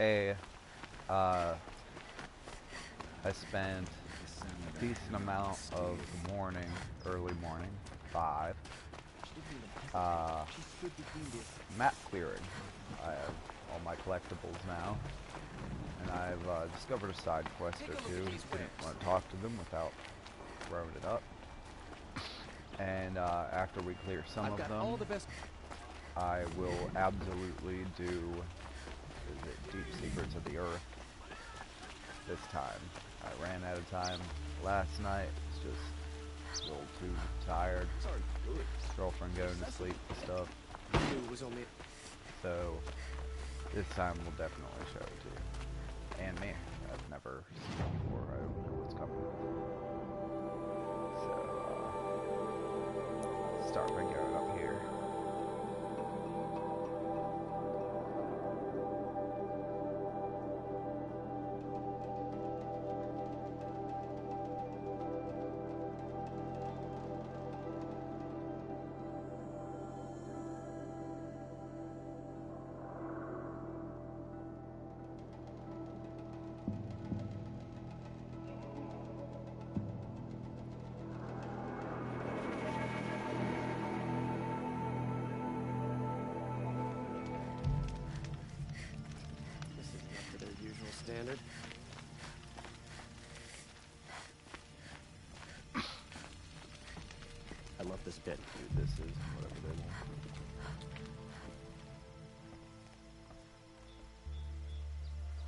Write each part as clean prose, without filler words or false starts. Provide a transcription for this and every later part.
a uh, I spent a decent amount of the morning, early morning, 5, uh, map clearing. I have all my collectibles now, and I've discovered a side quest or two. Didn't want to talk to them without throwing it up. And after we clear some of them, I will absolutely do Deep Secrets of the Earth this time. I ran out of time last night. Was just a little too tired. Girlfriend going to sleep and stuff. So this time we'll definitely show it to you. And me. I've never seen it before. I don't know what's coming. So start by going up here. Standard. I love this bit. Dude, this is whatever they want.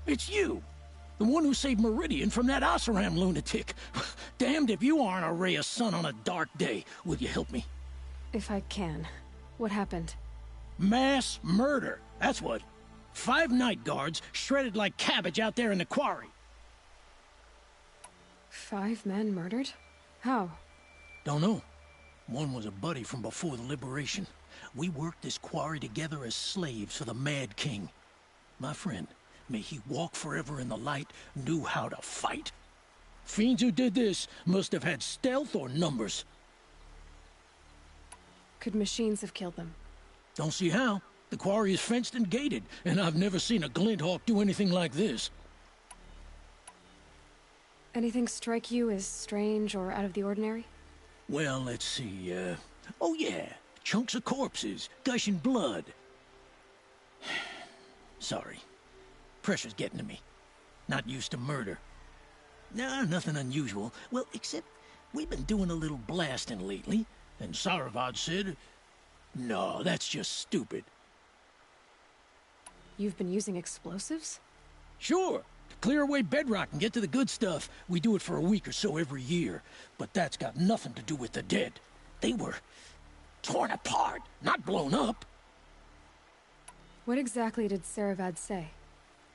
It's you! The one who saved Meridian from that Oseram lunatic. Damned if you aren't a ray of sun on a dark day. Will you help me? If I can. What happened? Mass murder. That's what. 5 night guards shredded like cabbage out there in the quarry. 5 men murdered? How? Don't know. One was a buddy from before the liberation. We worked this quarry together as slaves for the Mad King. My friend, may he walk forever in the light, knew how to fight. Fiends who did this must have had stealth or numbers. Could machines have killed them? Don't see how. The quarry is fenced and gated, and I've never seen a Glinthawk do anything like this. Anything strike you as strange or out of the ordinary? Well, let's see, oh yeah, chunks of corpses, gushing blood. Sorry. Pressure's getting to me. Not used to murder. Nah, nothing unusual. Well, except we've been doing a little blasting lately, and Saravad said, no, that's just stupid. You've been using explosives? Sure. To clear away bedrock and get to the good stuff, we do it for a week or so every year. But that's got nothing to do with the dead. They were torn apart, not blown up. What exactly did Saravad say?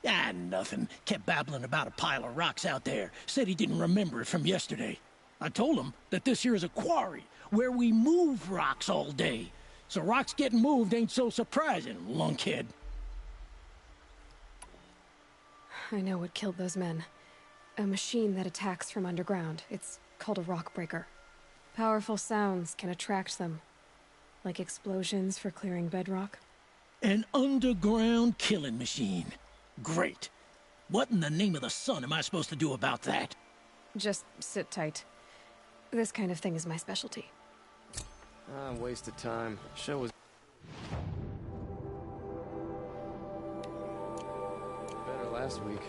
Ah, nothing. Kept babbling about a pile of rocks out there. Said he didn't remember it from yesterday. I told him that this here is a quarry, where we move rocks all day. So rocks getting moved ain't so surprising, lunkhead. I know what killed those men. A machine that attacks from underground. It's called a rock breaker. Powerful sounds can attract them. Like explosions for clearing bedrock. An underground killing machine. Great. What in the name of the sun am I supposed to do about that? Just sit tight. This kind of thing is my specialty. Ah, waste of time. Show was better last week.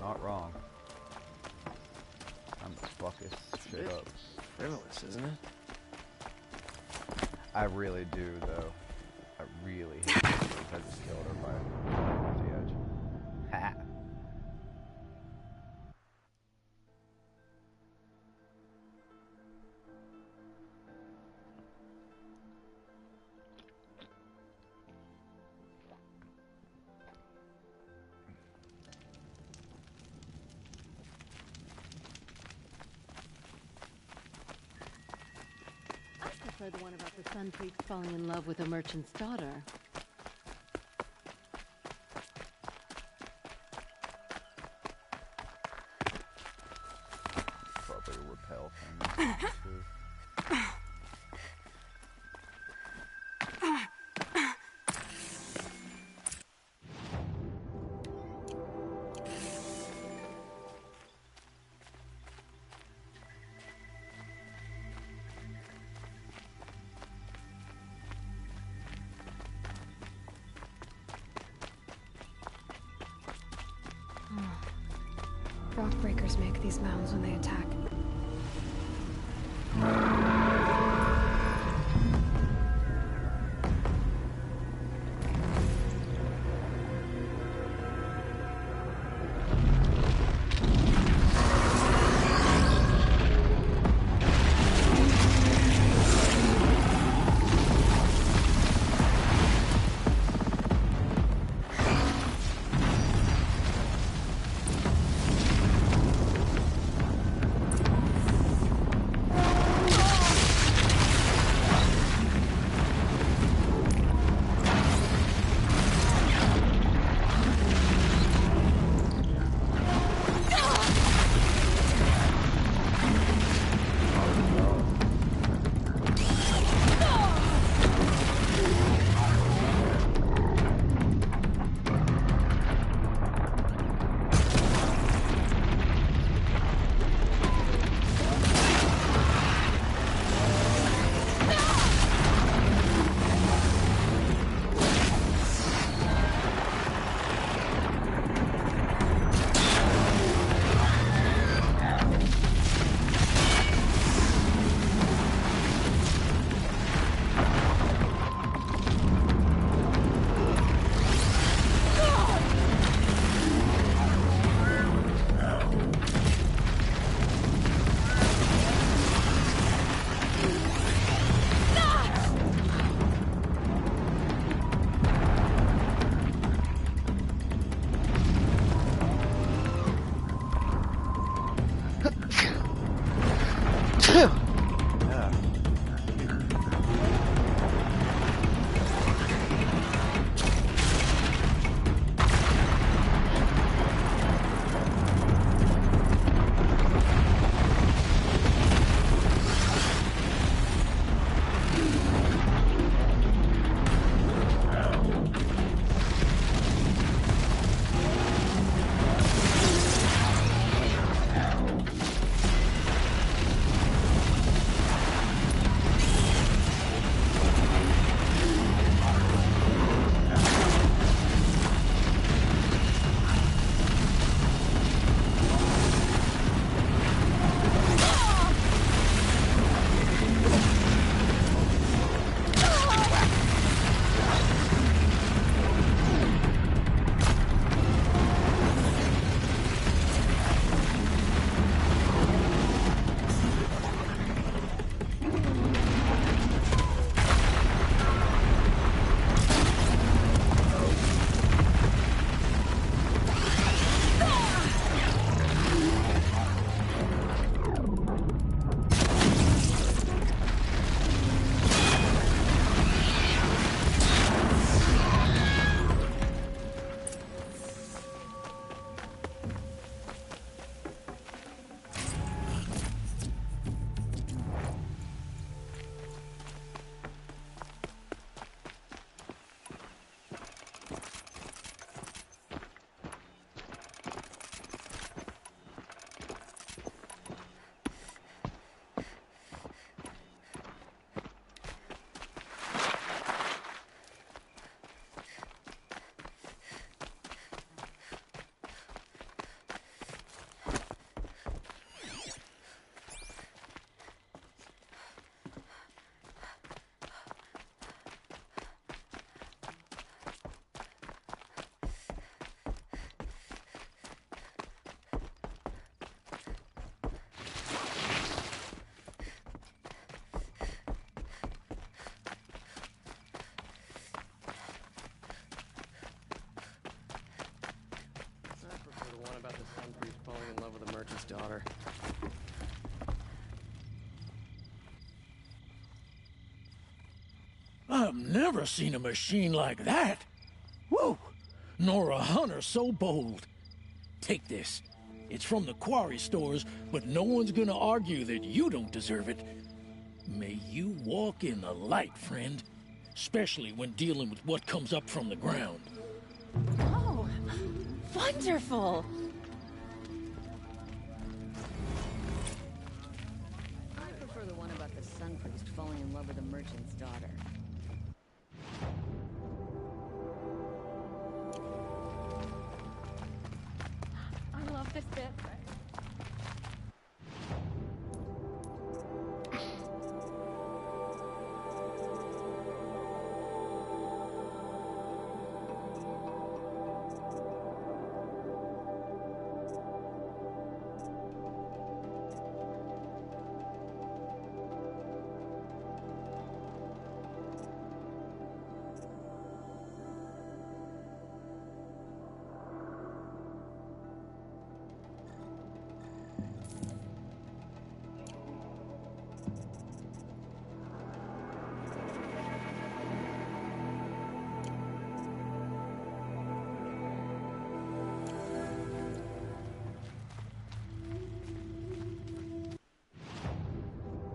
Not wrong. I'm gonna fuck this shit up. Frivolous, isn't it? I really do, though. I really hate this because I just killed her by off the edge. Ha! I prefer the one about the Sun Priest falling in love with a merchant's daughter. Probably a repel thing. Rockbreakers make these mounds when they attack. Daughter. I've never seen a machine like that. Whoa! Nor a hunter so bold. Take this. It's from the quarry stores, but no one's gonna argue that you don't deserve it. May you walk in the light, friend. Especially when dealing with what comes up from the ground. Oh, wonderful! I prefer the one about the sun priest falling in love with a merchant's daughter. I love this bit.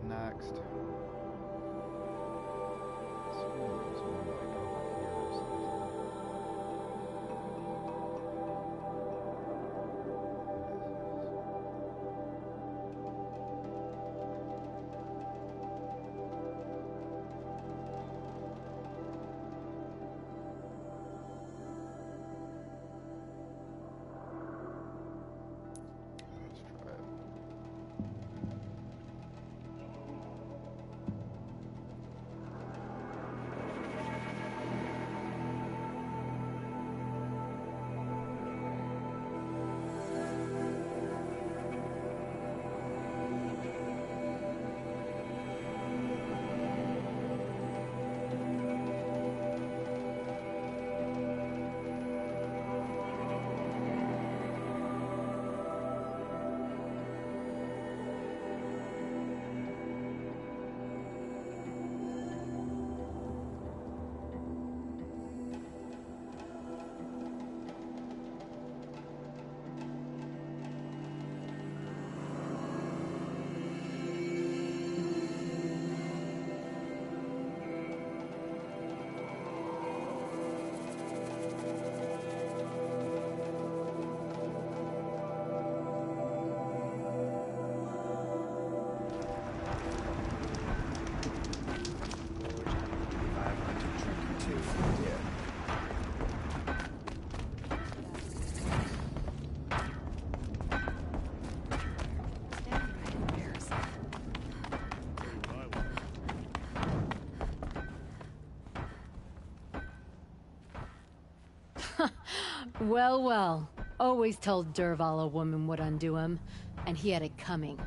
Next. Assuming there's one, like, over here or something. Let's try it. Well, well. Always told Dervahl a woman would undo him, and he had it coming.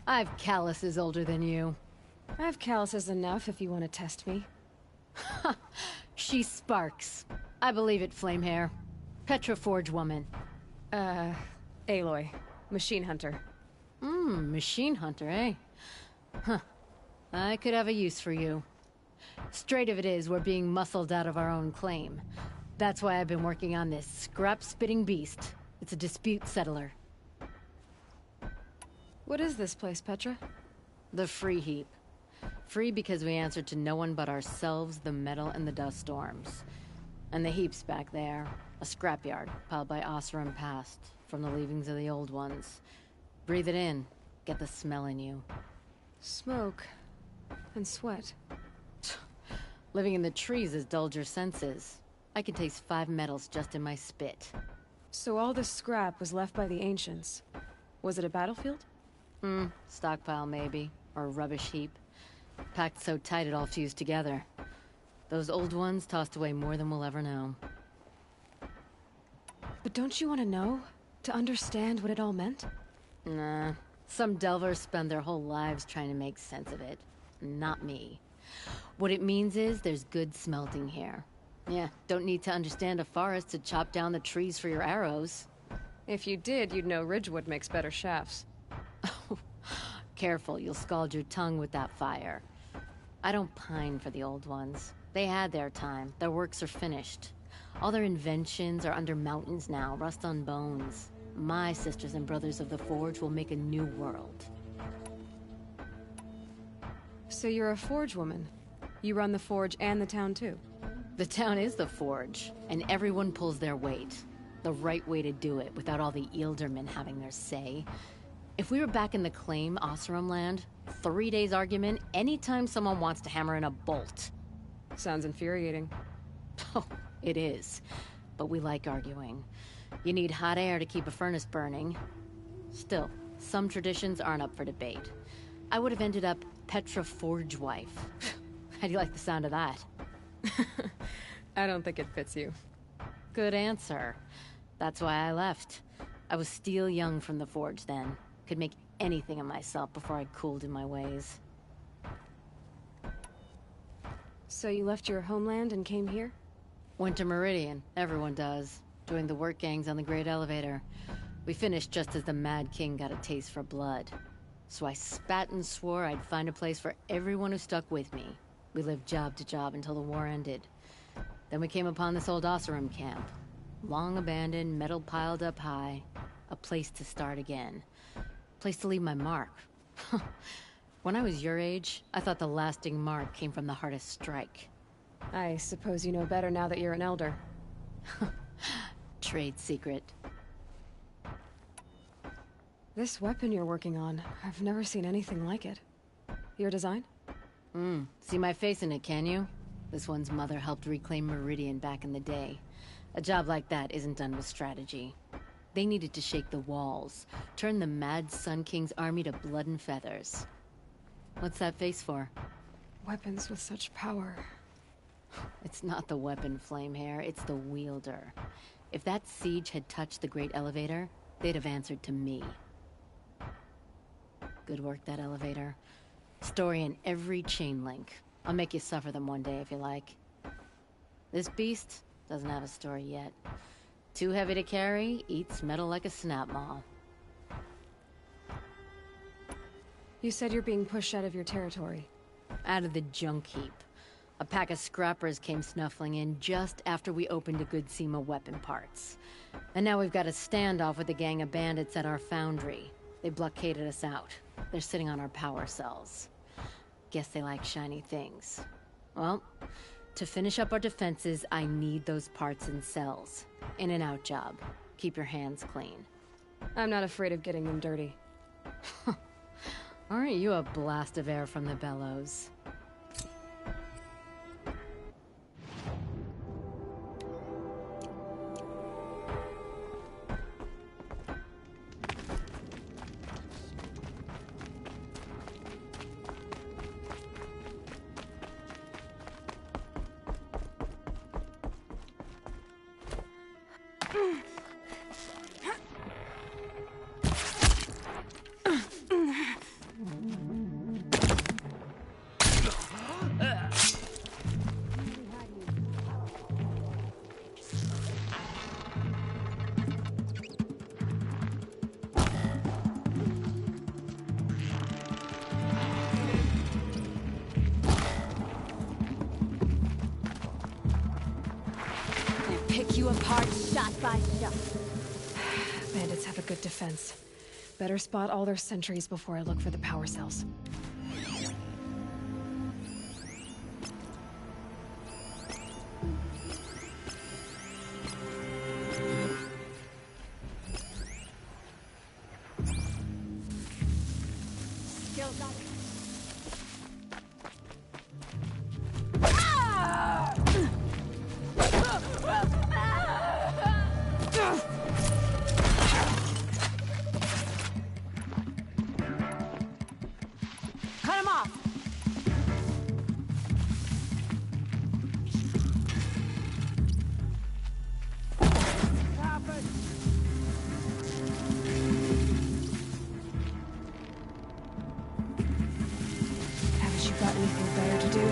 I've calluses older than you. I have calluses enough if you want to test me. She sparks. I believe it, Flamehair. Petra Forge woman. Aloy. Machine hunter. Machine hunter, eh? Huh. I could have a use for you. Straight of it is, we're being muscled out of our own claim. That's why I've been working on this scrap-spitting beast. It's a dispute settler. What is this place, Petra? The Free Heap. Free because we answer to no one but ourselves, the metal, and the dust storms. And the heap's back there. A scrapyard, piled by Oseram past, from the leavings of the old ones. Breathe it in. Get the smell in you. Smoke. And sweat. Living in the trees has dulled your senses. I can taste 5 metals just in my spit. So all this scrap was left by the ancients. Was it a battlefield? Stockpile maybe. Or a rubbish heap. Packed so tight it all fused together. Those old ones tossed away more than we'll ever know. But don't you want to know? To understand what it all meant? Nah. Some delvers spend their whole lives trying to make sense of it. Not me. What it means is there's good smelting here. Yeah, don't need to understand a forest to chop down the trees for your arrows. If you did, you'd know Ridgewood makes better shafts. Careful, you'll scald your tongue with that fire. I don't pine for the old ones. They had their time. Their works are finished. All their inventions are under mountains now, rust on bones. My sisters and brothers of the Forge will make a new world. So you're a Forge woman. You run the Forge and the town too. The town is the Forge, and everyone pulls their weight. The right way to do it, without all the Ealdormen having their say. If we were back in the claim, Oseram land, 3 days argument anytime someone wants to hammer in a bolt. Sounds infuriating. Oh, it is. But we like arguing. You need hot air to keep a furnace burning. Still, some traditions aren't up for debate. I would have ended up Petra Forge wife. How do you like the sound of that? I don't think it fits you. Good answer. That's why I left. I was steel young from the Forge then. Could make anything of myself before I cooled in my ways. So you left your homeland and came here? Went to Meridian. Everyone does. Joined the work gangs on the Great Elevator. We finished just as the Mad King got a taste for blood. So I spat and swore I'd find a place for everyone who stuck with me. We lived job to job until the war ended. Then we came upon this old Oseram camp. Long abandoned, metal piled up high. A place to start again. Place to leave my mark. When I was your age, I thought the lasting mark came from the hardest strike. I suppose you know better now that you're an elder. Trade secret. This weapon you're working on, I've never seen anything like it. Your design? See my face in it, can you? This one's mother helped reclaim Meridian back in the day. A job like that isn't done with strategy. They needed to shake the walls, turn the mad Sun King's army to blood and feathers. What's that face for? Weapons with such power. It's not the weapon, Flamehair, it's the wielder. If that siege had touched the Great Elevator, they'd have answered to me. Good work, that elevator. Story in every chain link. I'll make you suffer them one day if you like. This beast doesn't have a story yet. Too heavy to carry, eats metal like a snap maw. You said you're being pushed out of your territory. Out of the junk heap. A pack of scrappers came snuffling in just after we opened a good seam of weapon parts. And now we've got a standoff with a gang of bandits at our foundry. They blockaded us out. They're sitting on our power cells. Guess they like shiny things. Well, to finish up our defenses, I need those parts and cells. In and out job. Keep your hands clean. I'm not afraid of getting them dirty. Aren't you a blast of air from the bellows? You apart shot by shot. Bandits have a good defense. Better spot all their sentries before I look for the power cells. Skills up. Cut him off! Haven't you got anything better to do?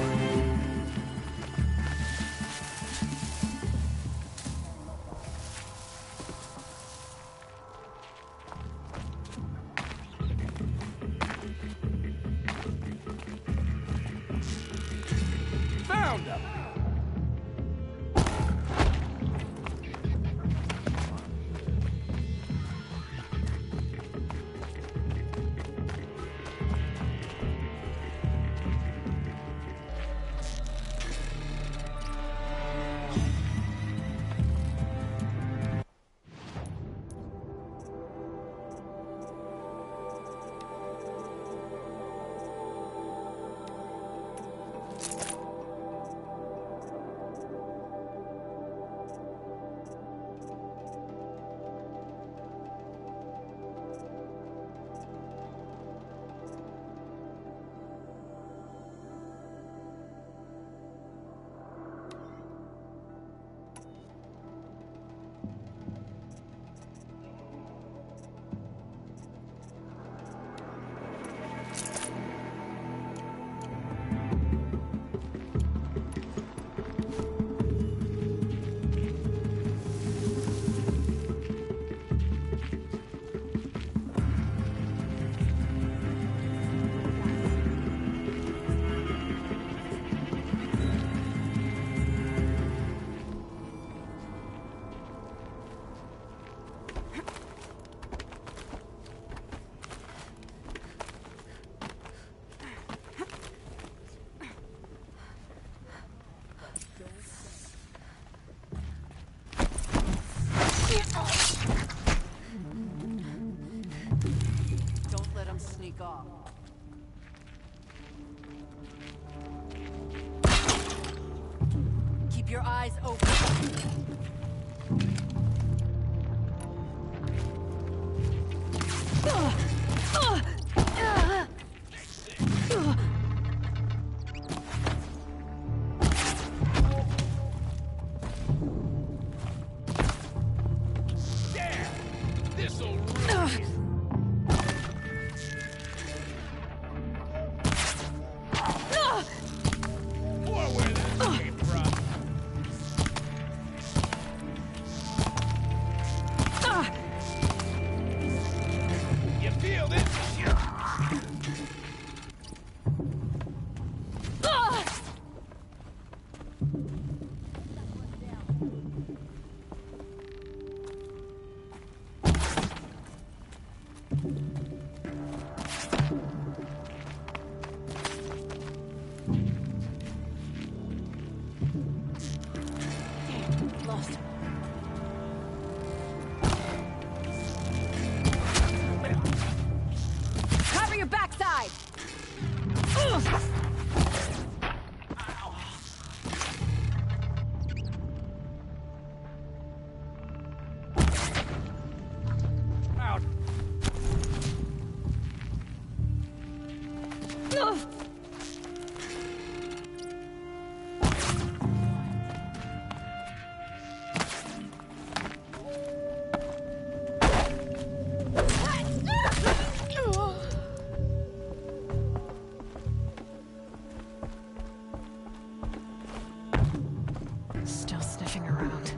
Found him! off. Keep your eyes open. This'll ruin it. More where that came from. You feel this? Lost. Cover your backside! Out. Still sniffing around.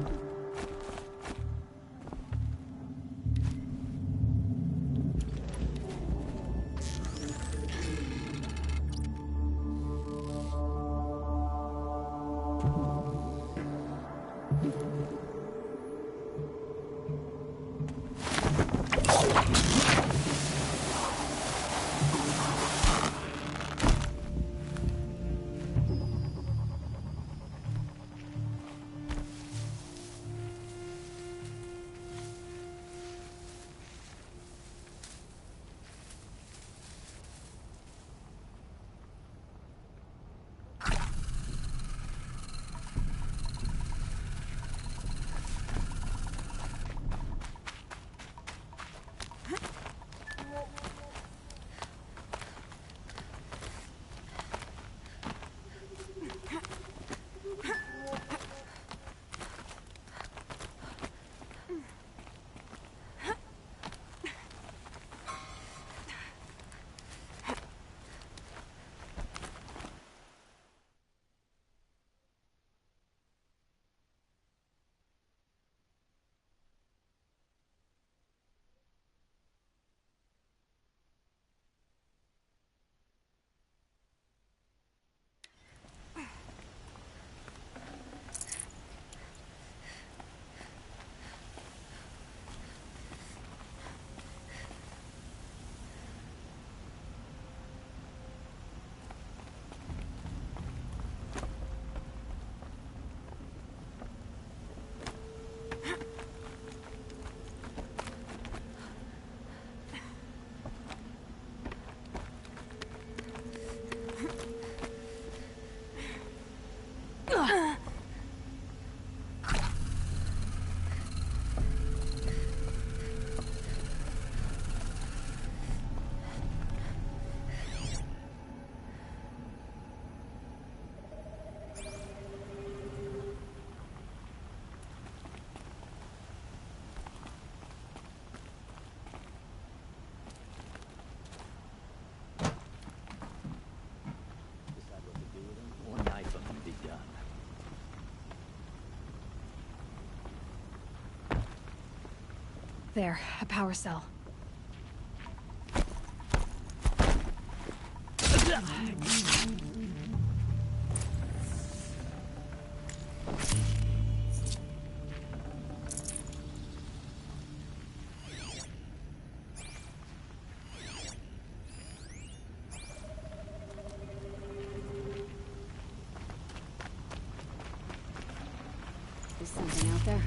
One knife of them be done. There, a power cell. Is something out there?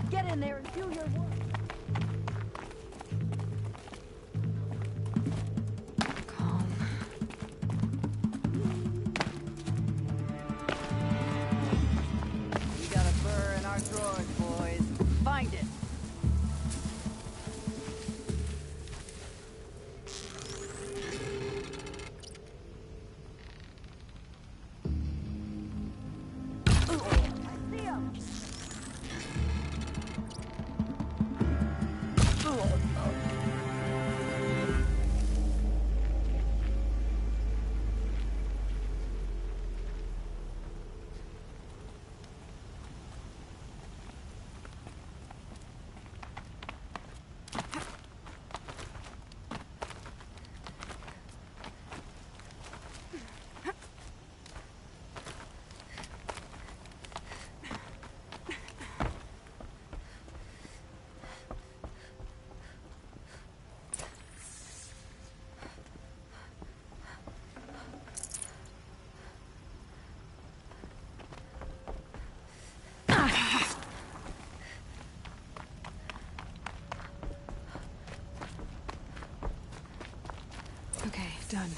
Get in there and Okay, done.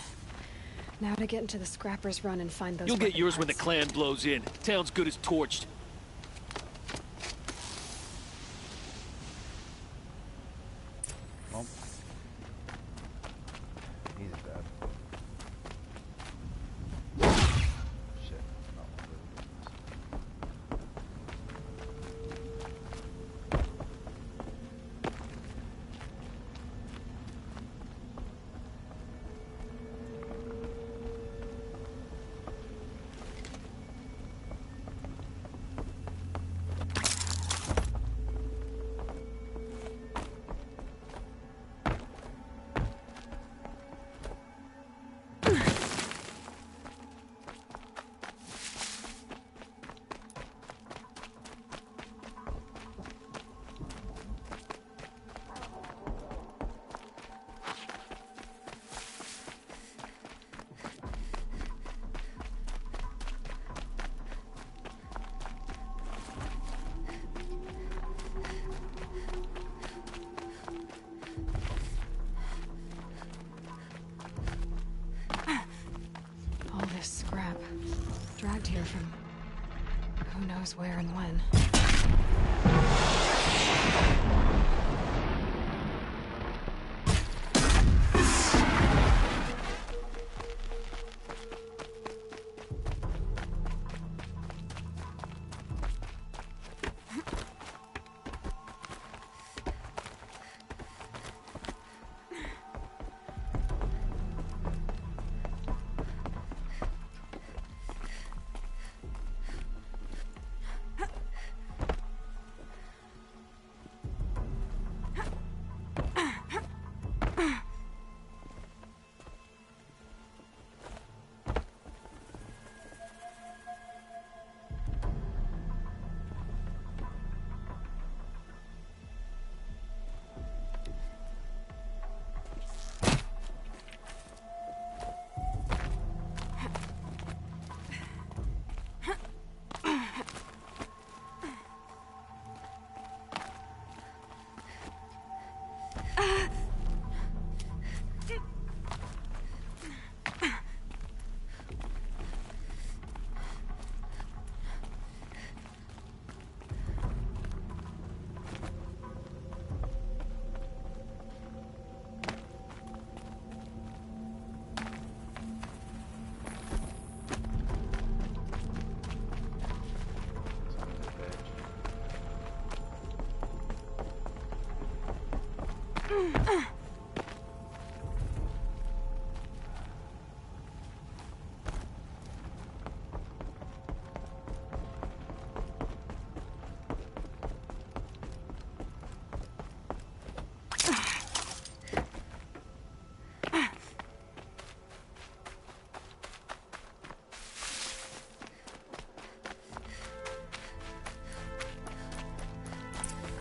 Now to get into the Scrapper's Run and find those You'll get weapon yours when the parts. clan blows in. Town's good as torched. Well, he's dead. Shit. Oh, All this scrap. Dragged here from who knows where and when.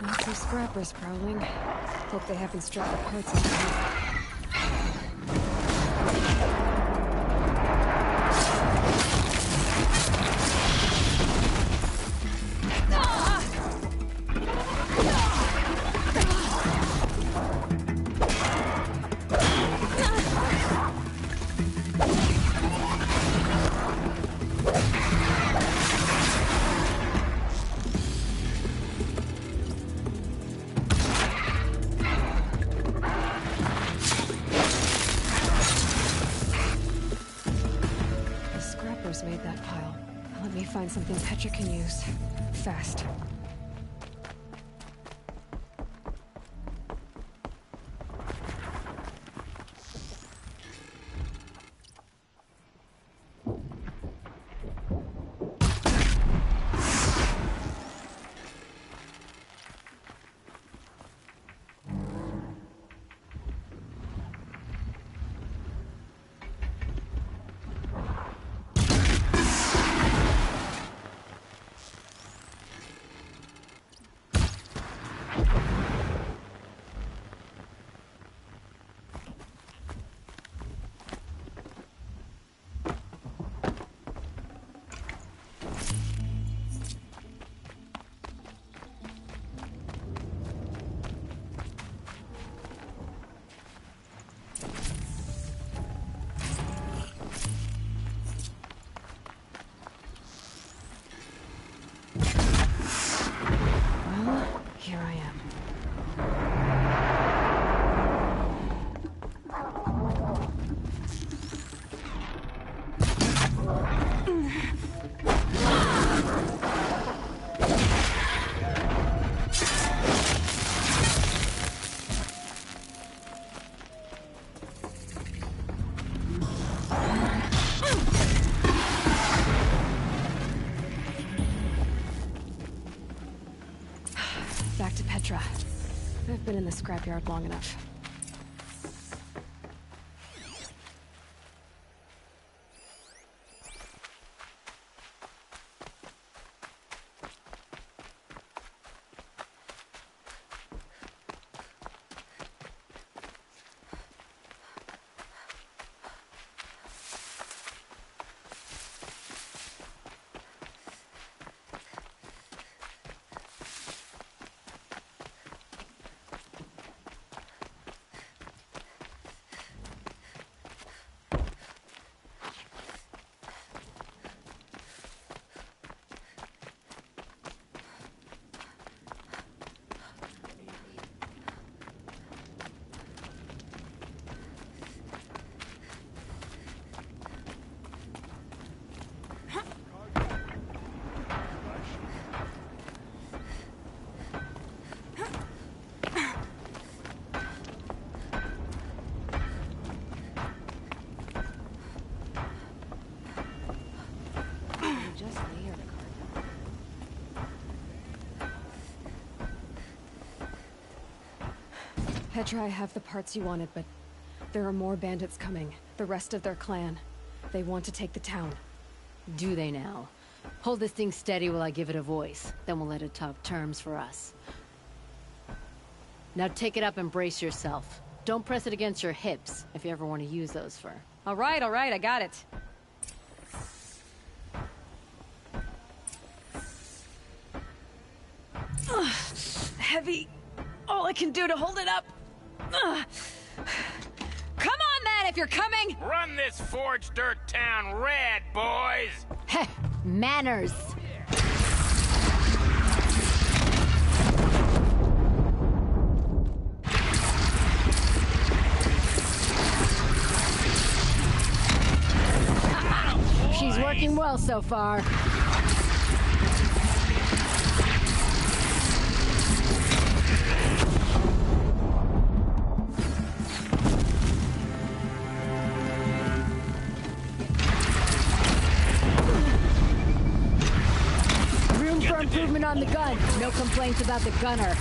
Lots of scrappers prowling. Hope they haven't struck the parts underneath. find something Petra can use. Fast. Here I am. Back to Petra. I've been in the scrapyard long enough. Petra, I have the parts you wanted, but there are more bandits coming. The rest of their clan. They want to take the town. Do they now? Hold this thing steady while I give it a voice. Then we'll let it talk terms for us. Now take it up and brace yourself. Don't press it against your hips, if you ever want to use those for... All right, I got it. Heavy. All I can do to hold it up. Come on, then, if you're coming! Run this forged dirt town red, boys! Heh, manners! She's working well so far. Room for improvement on the gun. No complaints about the gunner.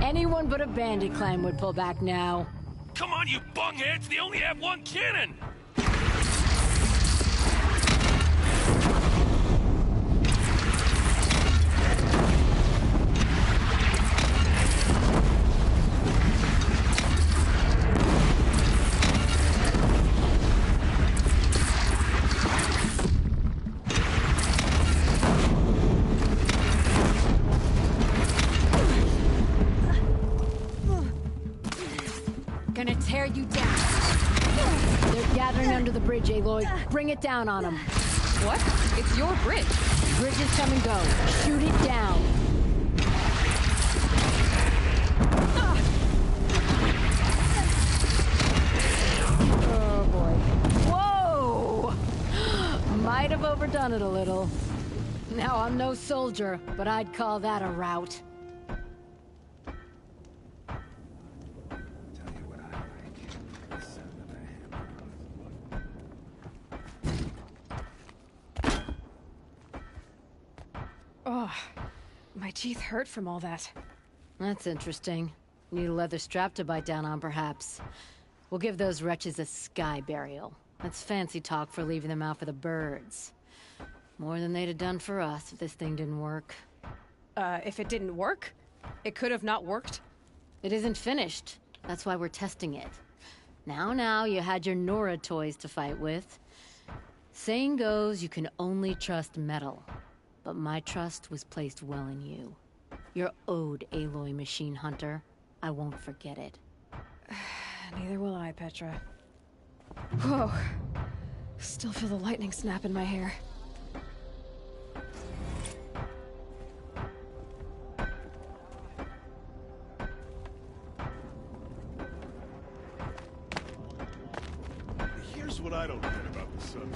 Anyone but a bandit clan would pull back now. Come on, you bungheads! They only have one cannon! Gonna tear you down. They're gathering under the bridge, Aloy. Bring it down on them. What? It's your bridge. Bridges come and go. Shoot it down. Oh, boy. Whoa! Might have overdone it a little. Now, I'm no soldier, but I'd call that a rout. Tell you what I like. The sound of a hammer. Oh, my teeth hurt from all that. That's interesting. Need a leather strap to bite down on, perhaps. We'll give those wretches a sky burial. That's fancy talk for leaving them out for the birds. More than they'd have done for us if this thing didn't work. If it didn't work? It could have not worked? It isn't finished. That's why we're testing it. Now, you had your Nora toys to fight with. Saying goes, you can only trust metal. But my trust was placed well in you. You're owed, Aloy Machine Hunter. I won't forget it. Neither will I, Petra. Whoa. Still feel the lightning snap in my hair. Here's what I don't get about the sun.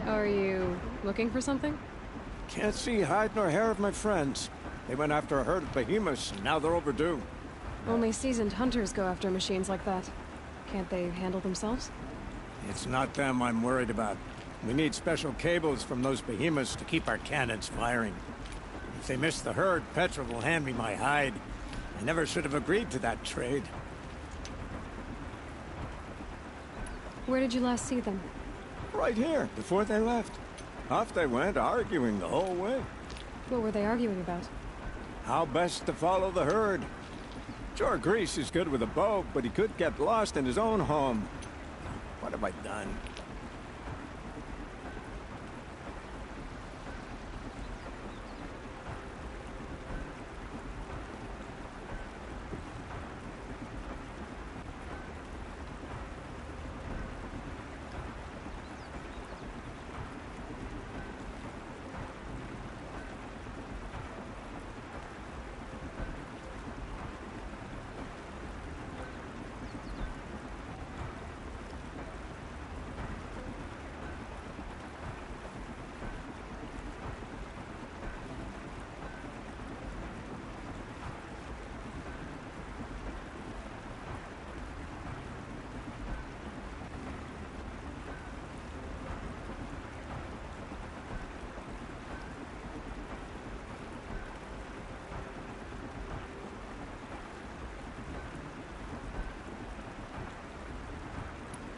Are you looking for something? Can't see hide nor hair of my friends. They went after a herd of behemoths, and now they're overdue. Only seasoned hunters go after machines like that. Can't they handle themselves? It's not them I'm worried about. We need special cables from those behemoths to keep our cannons firing. If they miss the herd, Petra will hand me my hide. I never should have agreed to that trade. Where did you last see them? Right here, before they left. Off they went, arguing the whole way. What were they arguing about? How best to follow the herd. Jor Grease is good with a bow, but he could get lost in his own home. What have I done?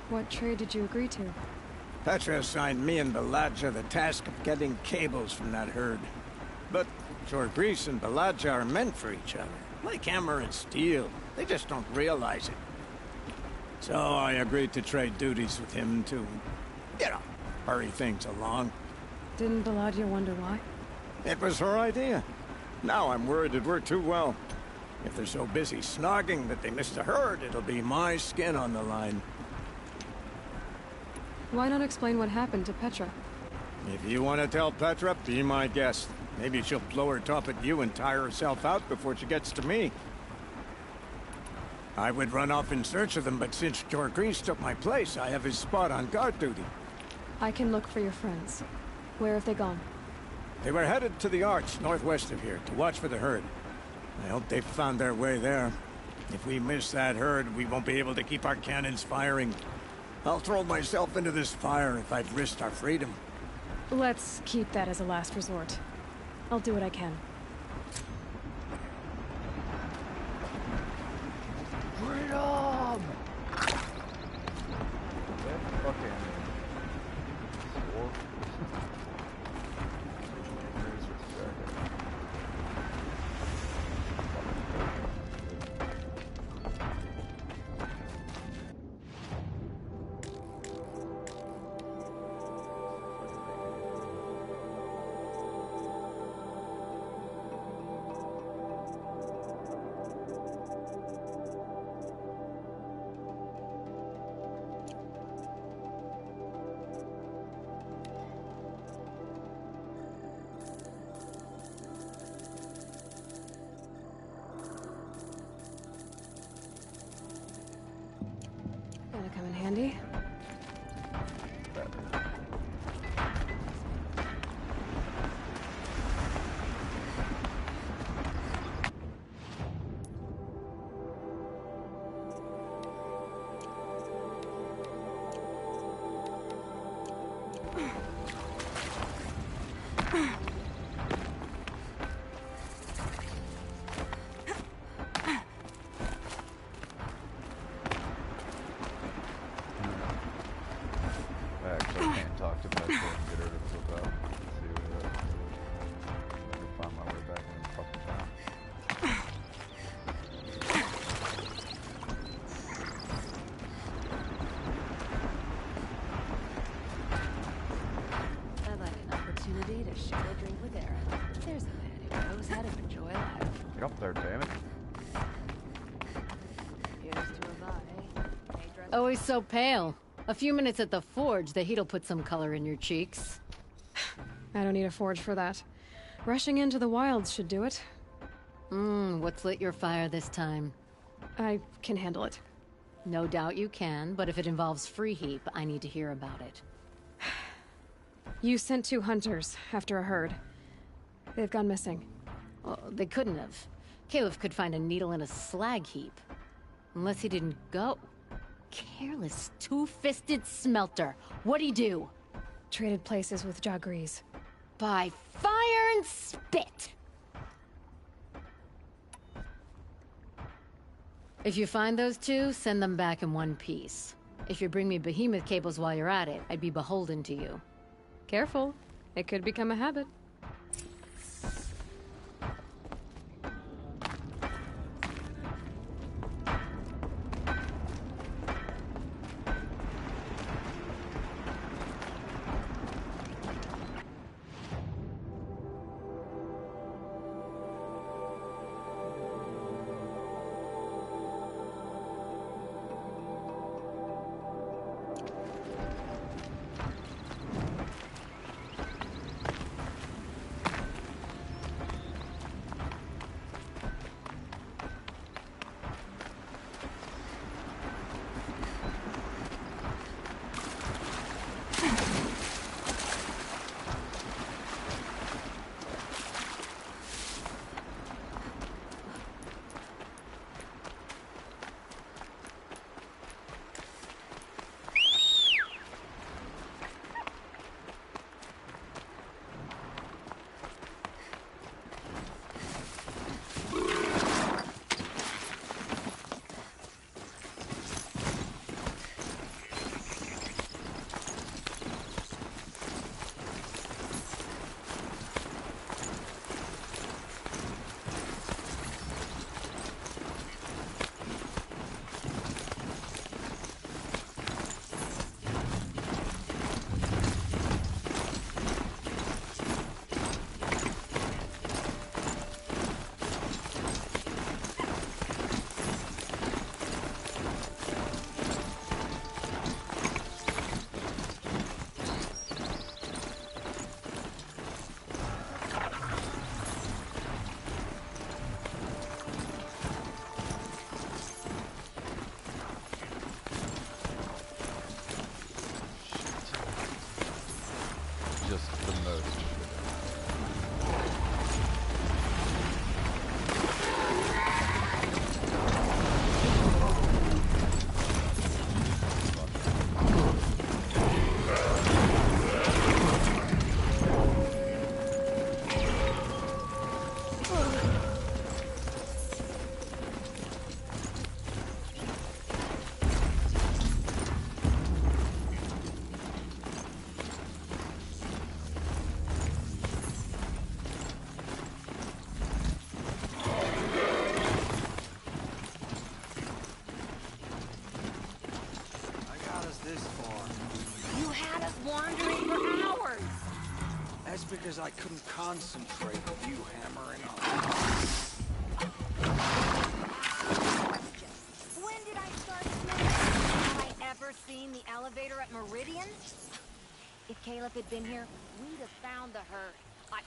What trade did you agree to? Petra assigned me and Baladja the task of getting cables from that herd. But Jor Grease and Baladja are meant for each other. Like hammer and steel. They just don't realize it. So I agreed to trade duties with him to, hurry things along. Didn't Baladja wonder why? It was her idea. Now I'm worried it worked too well. If they're so busy snogging that they miss the herd, it'll be my skin on the line. Why not explain what happened to Petra? If you want to tell Petra, be my guest. Maybe she'll blow her top at you and tire herself out before she gets to me. I would run off in search of them, but since Jor Grease took my place, I have his spot on guard duty. I can look for your friends. Where have they gone? They were headed to the Arch, northwest of here, to watch for the herd. I hope they've found their way there. If we miss that herd, we won't be able to keep our cannons firing. I'll throw myself into this fire if I've risked our freedom. Let's keep that as a last resort. I'll do what I can. Freedom! Fucking... handy? Actually, I can't talk to Petra and get her to flip out. Let's see what I can find my way back in the fucking town. I'd like an opportunity to share a drink with Aaron. There's a man who knows how to enjoy life. Get up there, damn it. Here's to a vie. Always so pale. A few minutes at the forge, the heat'll put some color in your cheeks. I don't need a forge for that. Rushing into the wilds should do it. What's lit your fire this time? I can handle it. No doubt you can, but if it involves Free Heap, I need to hear about it. You sent 2 hunters after a herd. They've gone missing. Well, they couldn't have. Caleb could find a needle in a slag heap. Unless he didn't go. Careless, two-fisted smelter. What'd he do? Traded places with Jagrees. By fire and spit! If you find those 2, send them back in one piece. If you bring me behemoth cables while you're at it, I'd be beholden to you. Careful. It could become a habit. Just the most shit. Because I couldn't concentrate with you hammering on. When did I start smoking? Have I ever seen the elevator at Meridian? If Caleb had been here, we'd have found the herd.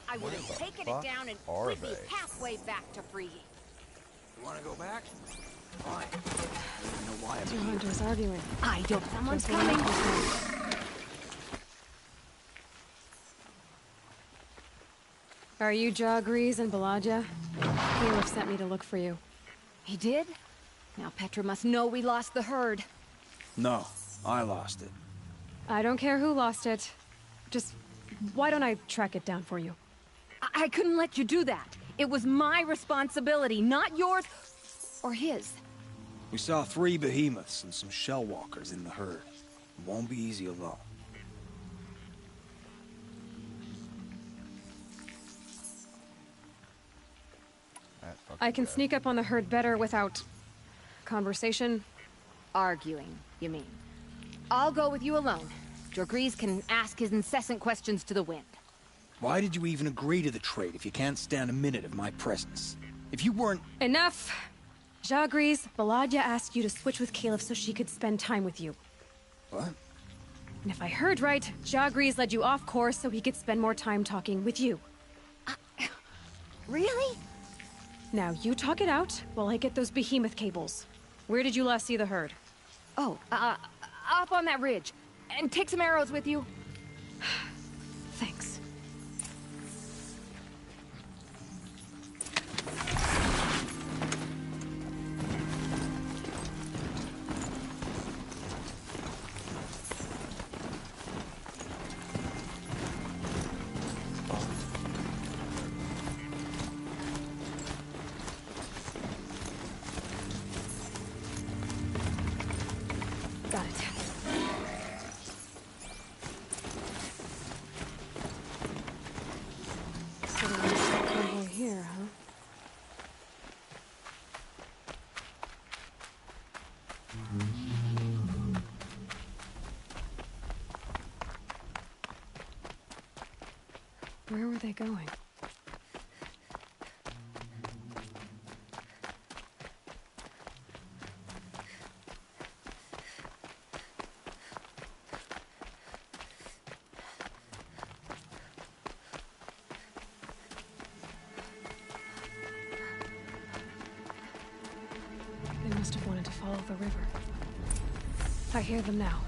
I would have taken it down and we'd be halfway back to Free Heap. wanna go back? Fine. I don't know why I'm Two here. hunters arguing. I don't. Someone's Just one coming. person. Are you Jagrees and Balaja? Caliph sent me to look for you. He did? Now Petra must know we lost the herd. No, I lost it. I don't care who lost it. Just, why don't I track it down for you? I couldn't let you do that. It was my responsibility, not yours or his. We saw 3 behemoths and some shell walkers in the herd. It won't be easy alone. I can sneak up on the herd better without conversation. Arguing, you mean? I'll go with you alone. Jagrees can ask his incessant questions to the wind. Why did you even agree to the trade if you can't stand a minute of my presence? If you weren't... Enough! Jagrees, Balaja asked you to switch with Caliph so she could spend time with you. What? And if I heard right, Jagrees led you off course so he could spend more time talking with you. Really? Now, you talk it out while I get those behemoth cables. Where did you last see the herd? Oh, up on that ridge. And take some arrows with you. Thanks. Got it. So there's a convoy here, huh? Where were they going? They must have wanted to follow the river. I hear them now.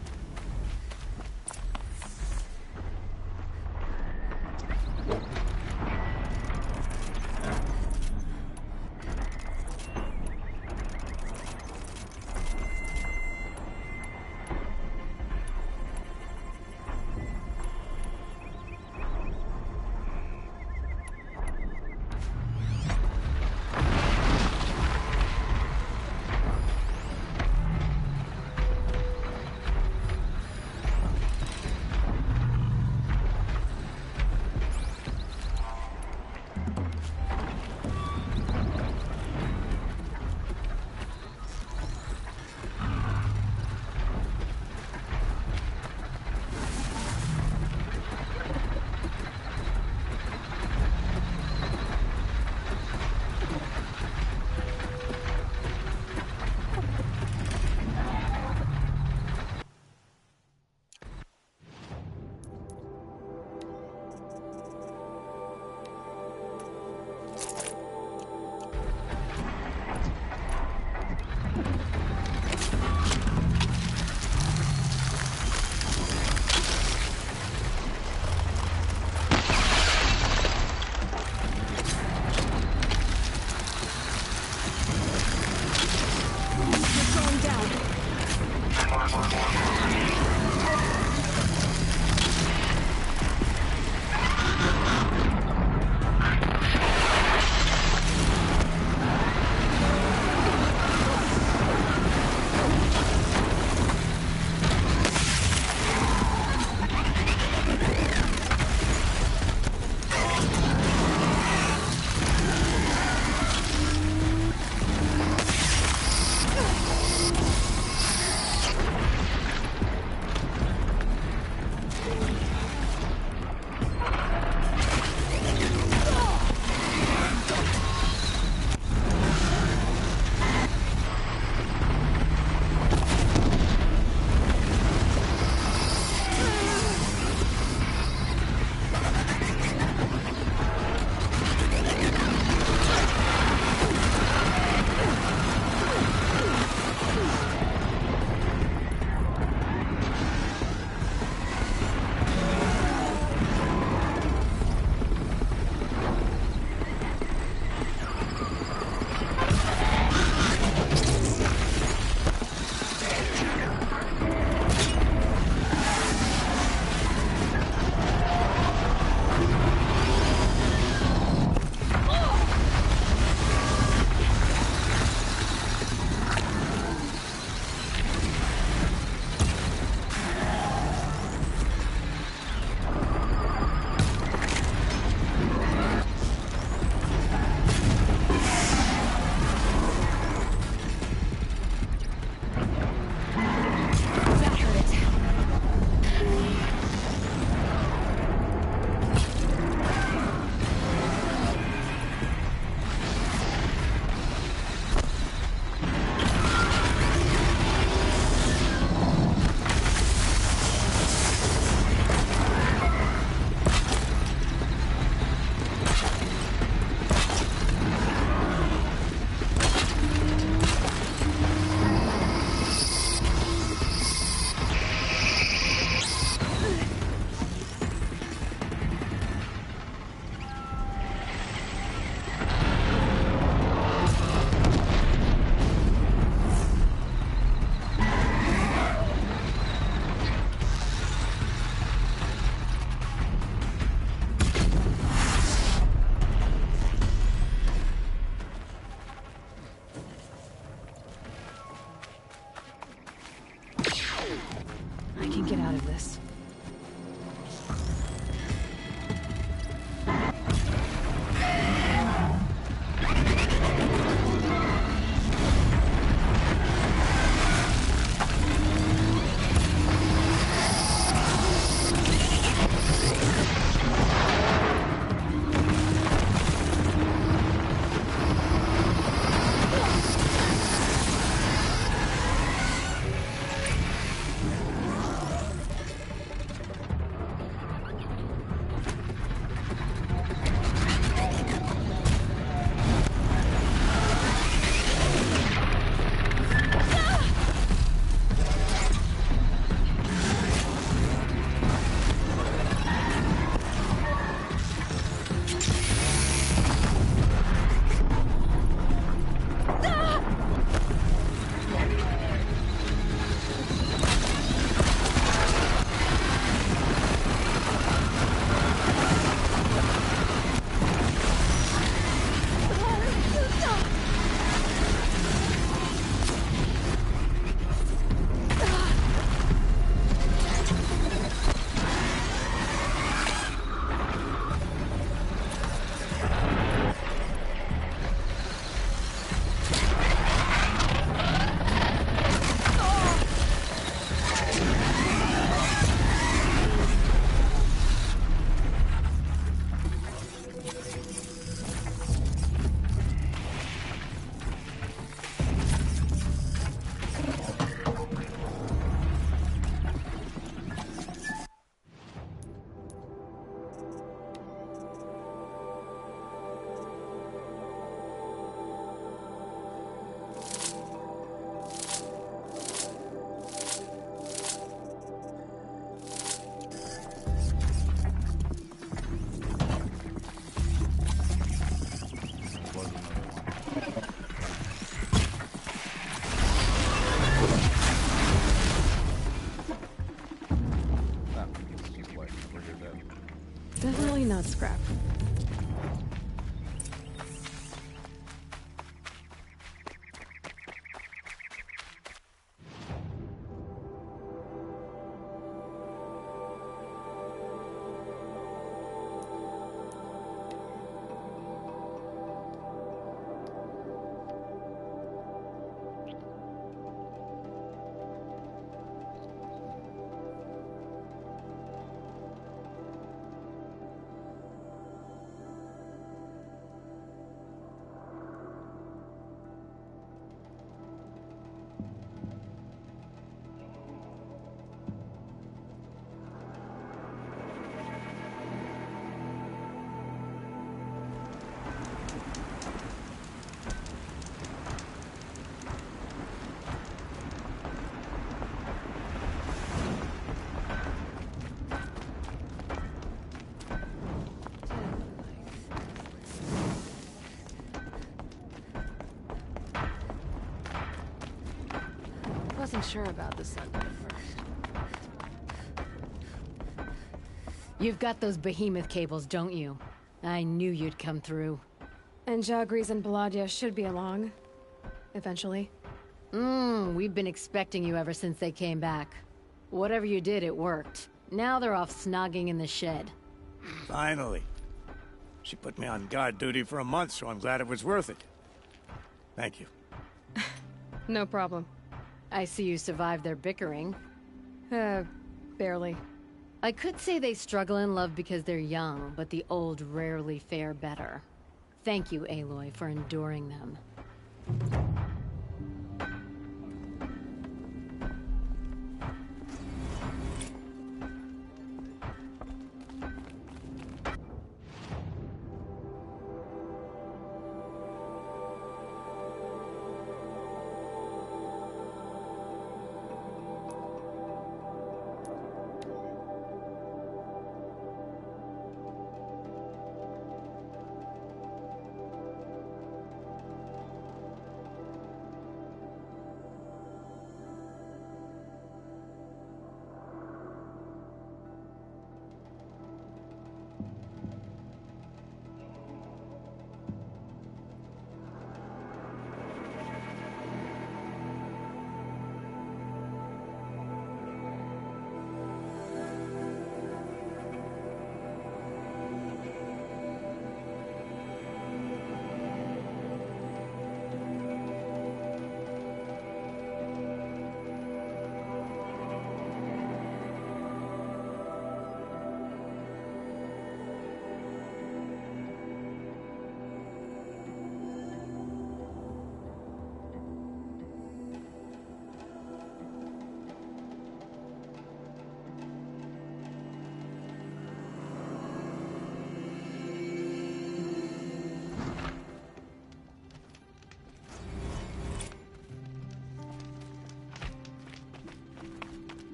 scrap. Wasn't sure about the Sunday at first. You've got those behemoth cables, don't you? I knew you'd come through. And Jagris and Baladia should be along. Eventually. We've been expecting you ever since they came back. Whatever you did, it worked. Now they're off snogging in the shed. Finally. She put me on guard duty for a month, so I'm glad it was worth it. Thank you. No problem. I see you survived their bickering. Barely. I could say they struggle in love because they're young, but the old rarely fare better. Thank you, Aloy, for enduring them.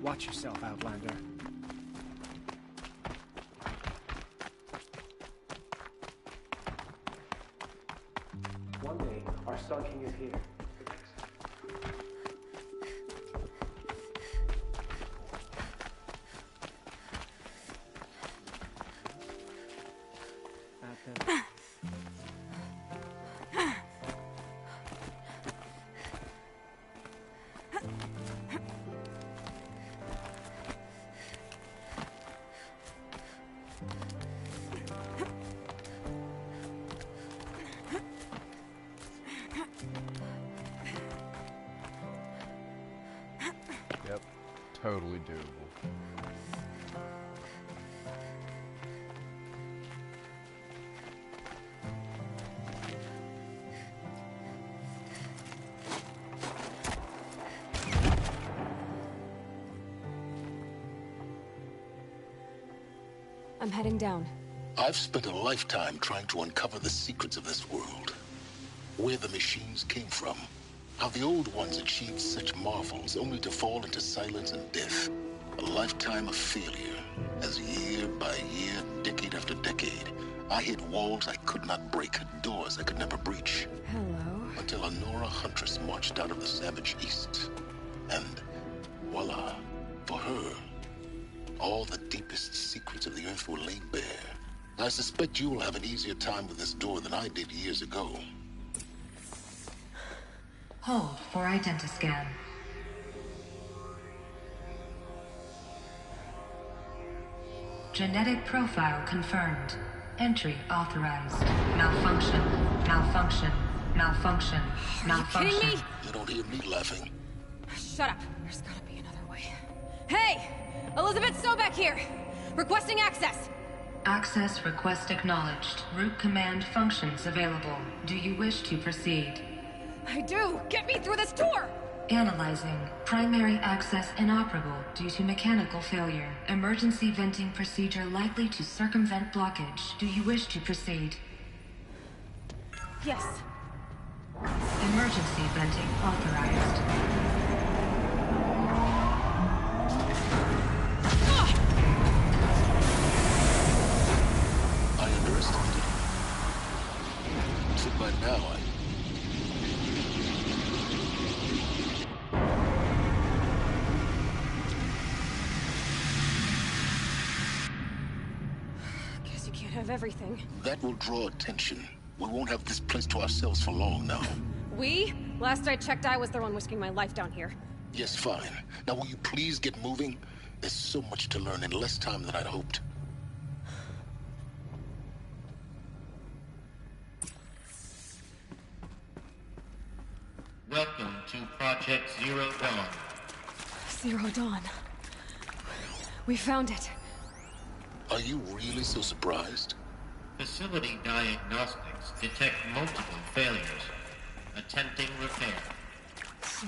Watch yourself, Outlander. One day, our Sun King is here. Totally doable. I'm heading down. I've spent a lifetime trying to uncover the secrets of this world. Where the machines came from. How the old ones achieved such marvels only to fall into silence and death. A lifetime of failure, as year by year, decade after decade, I hit walls I could not break, doors I could never breach. Hello. Until a Nora huntress marched out of the savage east. And voila, for her, all the deepest secrets of the earth were laid bare. I suspect you will have an easier time with this door than I did years ago. Hold for identiscan. Genetic profile confirmed. Entry authorized. Malfunction. Malfunction. Malfunction. Malfunction. Are you kidding me? You don't hear me laughing. Shut up. There's gotta be another way. Hey! Elizabeth Sobek here! Requesting access! Access request acknowledged. Root command functions available. Do you wish to proceed? I do! Get me through this door! Analyzing. Primary access inoperable due to mechanical failure. Emergency venting procedure likely to circumvent blockage. Do you wish to proceed? Yes. Emergency venting authorized. I underestimated. So by now, Guess you can't have everything. that will draw attention. We won't have this place to ourselves for long now. We? Last I checked, I was the one risking my life down here. Yes, fine. Now will you please get moving? There's so much to learn in less time than I'd hoped. Welcome to Project Zero Dawn. Zero Dawn. We found it. Are you really so surprised? Facility diagnostics detect multiple failures. Attempting repair. So,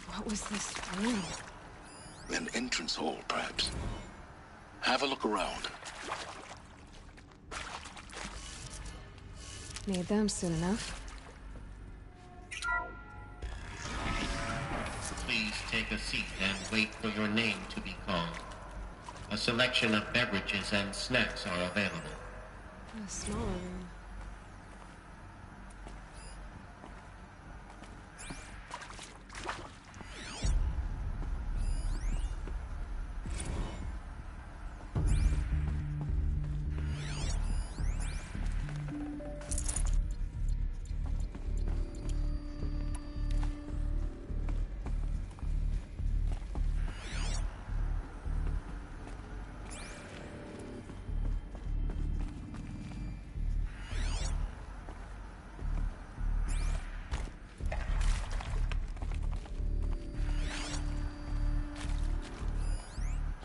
what was this room? An entrance hall, perhaps. Have a look around. Need them soon enough. Please take a seat and wait for your name to be called. A selection of beverages and snacks are available. A smaller room.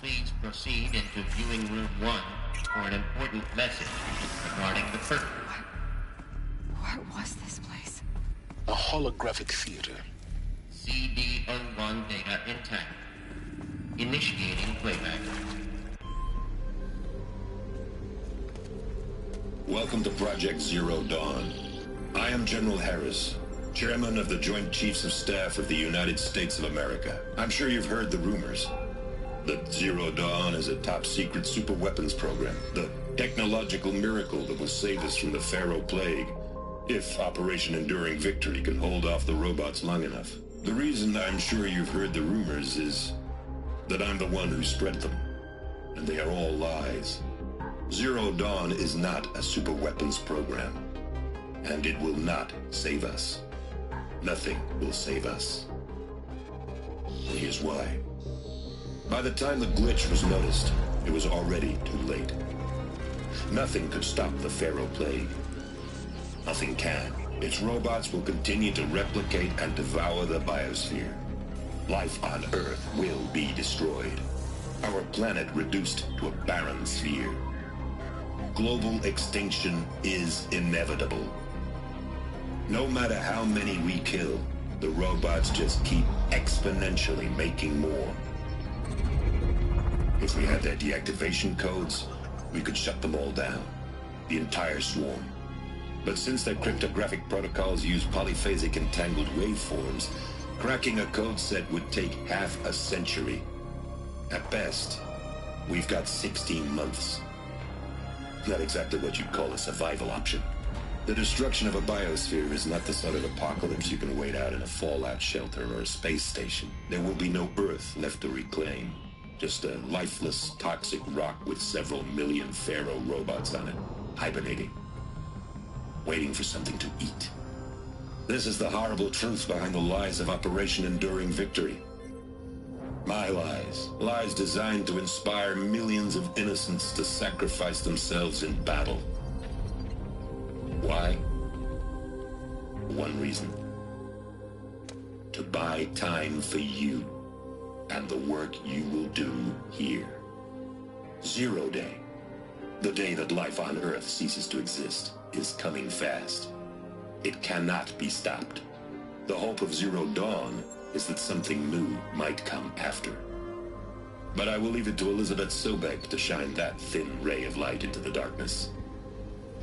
Please proceed into viewing room 1 for an important message regarding the first. What was this place? A holographic theater. CD01 data intact. Initiating playback. Welcome to Project Zero Dawn. I am General Harris, Chairman of the Joint Chiefs of Staff of the United States of America. I'm sure you've heard the rumors. That Zero Dawn is a top-secret superweapons program. The technological miracle that will save us from the Pharaoh Plague, if Operation Enduring Victory can hold off the robots long enough. The reason I'm sure you've heard the rumors is that I'm the one who spread them, and they are all lies. Zero Dawn is not a superweapons program, and it will not save us. Nothing will save us. And here's why. By the time the glitch was noticed, it was already too late. Nothing could stop the Pharaoh Plague. Nothing can. Its robots will continue to replicate and devour the biosphere. Life on Earth will be destroyed. Our planet reduced to a barren sphere. Global extinction is inevitable. No matter how many we kill, the robots just keep exponentially making more. If we had their deactivation codes, we could shut them all down. The entire swarm. But since their cryptographic protocols use polyphasic entangled waveforms, cracking a code set would take half a century. At best, we've got 16 months. Not exactly what you'd call a survival option. The destruction of a biosphere is not the sort of apocalypse you can wait out in a fallout shelter or a space station. There will be no Earth left to reclaim. Just a lifeless, toxic rock with several million Pharaoh robots on it, hibernating, waiting for something to eat. This is the horrible truth behind the lies of Operation Enduring Victory. My lies. Lies designed to inspire millions of innocents to sacrifice themselves in battle. Why? One reason. To buy time for you and the work you will do here. Zero Day, the day that life on Earth ceases to exist, is coming fast. It cannot be stopped. The hope of Zero Dawn is that something new might come after. But I will leave it to Elizabeth Sobek to shine that thin ray of light into the darkness.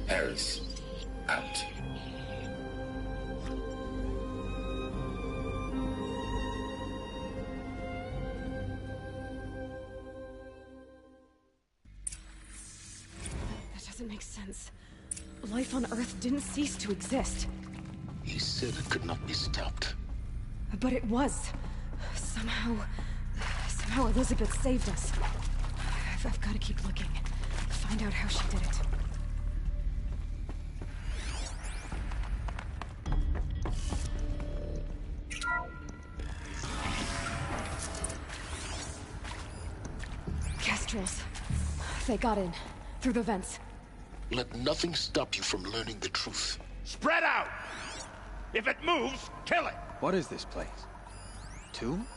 Harris, out. That doesn't make sense. Life on Earth didn't cease to exist. He said it could not be stopped. But it was. Somehow Elizabeth saved us. I've got to keep looking. Find out how she did it. Kestrels. They got in. Through the vents. Let nothing stop you from learning the truth. Spread out! If it moves, kill it! What is this place? Tomb?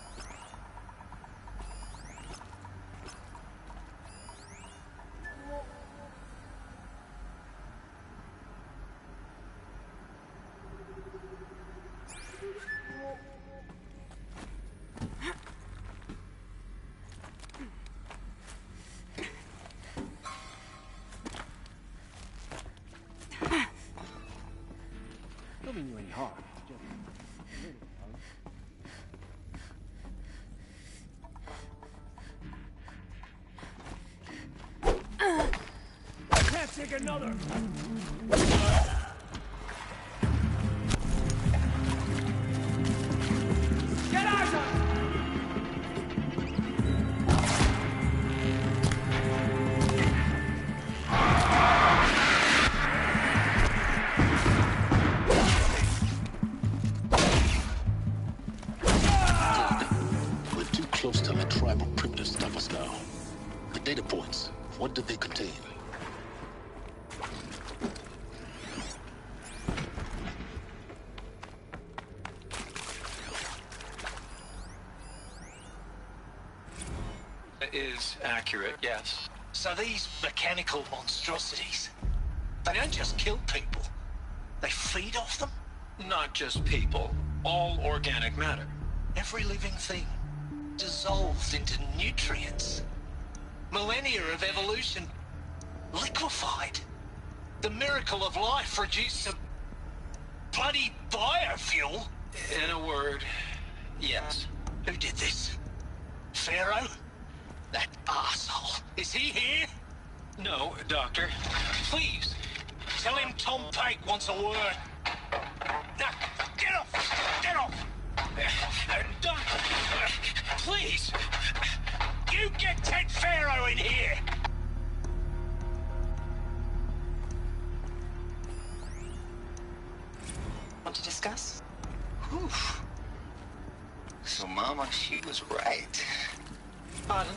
Don't mean you any harm. Can't take another! Get eyes on it! We're too close to the tribal primitive stop us now. The data points, what did they contain? Is accurate, yes. So these mechanical monstrosities, they don't just kill people, they feed off them? Not just people, all organic matter. Every living thing dissolved into nutrients. Millennia of evolution liquefied. The miracle of life reduced to bloody biofuel. In a word, yes. Who did this? Pharaoh? That arsehole. Is he here? No, Doctor. Please, tell him Tom Pike wants a word. Now, get off! Get off! Doctor, please! You get Ted Pharaoh in here! Want to discuss? Whew. So, Mama, she was right. Pardon?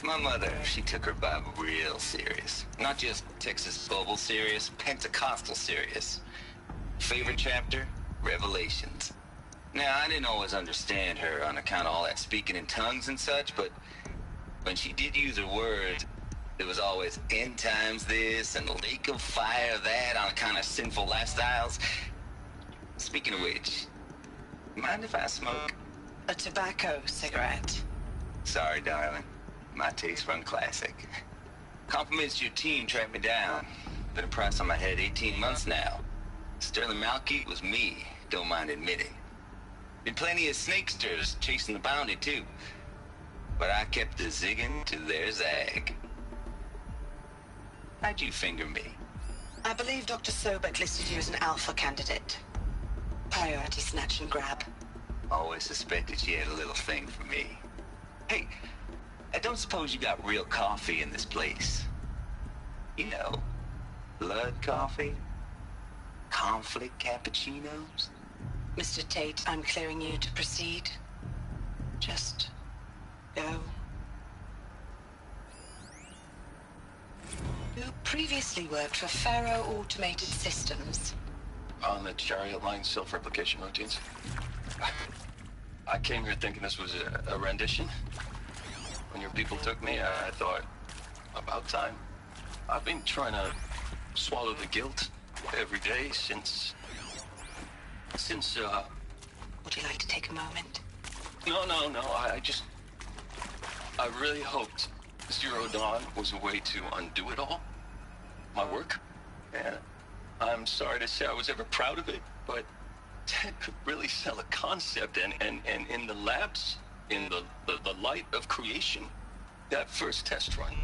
My mother, she took her Bible real serious. Not just Texas Bible serious, Pentecostal serious. Favorite chapter? Revelations. Now, I didn't always understand her on account of all that speaking in tongues and such, but when she did use her words, there was always end times this and lake of fire that on account of sinful lifestyles. Speaking of which, mind if I smoke? A tobacco cigarette. Sorry, darling. My taste run classic. Compliments to your team tracked me down. Been a price on my head 18 months now. Sterling Malkeet was me, don't mind admitting. Been plenty of snakesters chasing the bounty, too. But I kept the zigging to their zag. How'd you finger me? I believe Dr. Sobek listed you as an alpha candidate. Priority snatch and grab. Always suspected she had a little thing for me. Hey, I don't suppose you got real coffee in this place. You know, blood coffee? Conflict cappuccinos? Mr. Tate, I'm clearing you to proceed. Just go. You previously worked for Faro Automated Systems. On the Chariot Line self-replication routines. I came here thinking this was a rendition. When your people took me, I thought, about time. I've been trying to swallow the guilt every day since... Would you like to take a moment? No, I really hoped Zero Dawn was a way to undo it all. My work. And I'm sorry to say I was ever proud of it, but Ted could really sell a concept, and in the labs, in the light of creation, that first test run,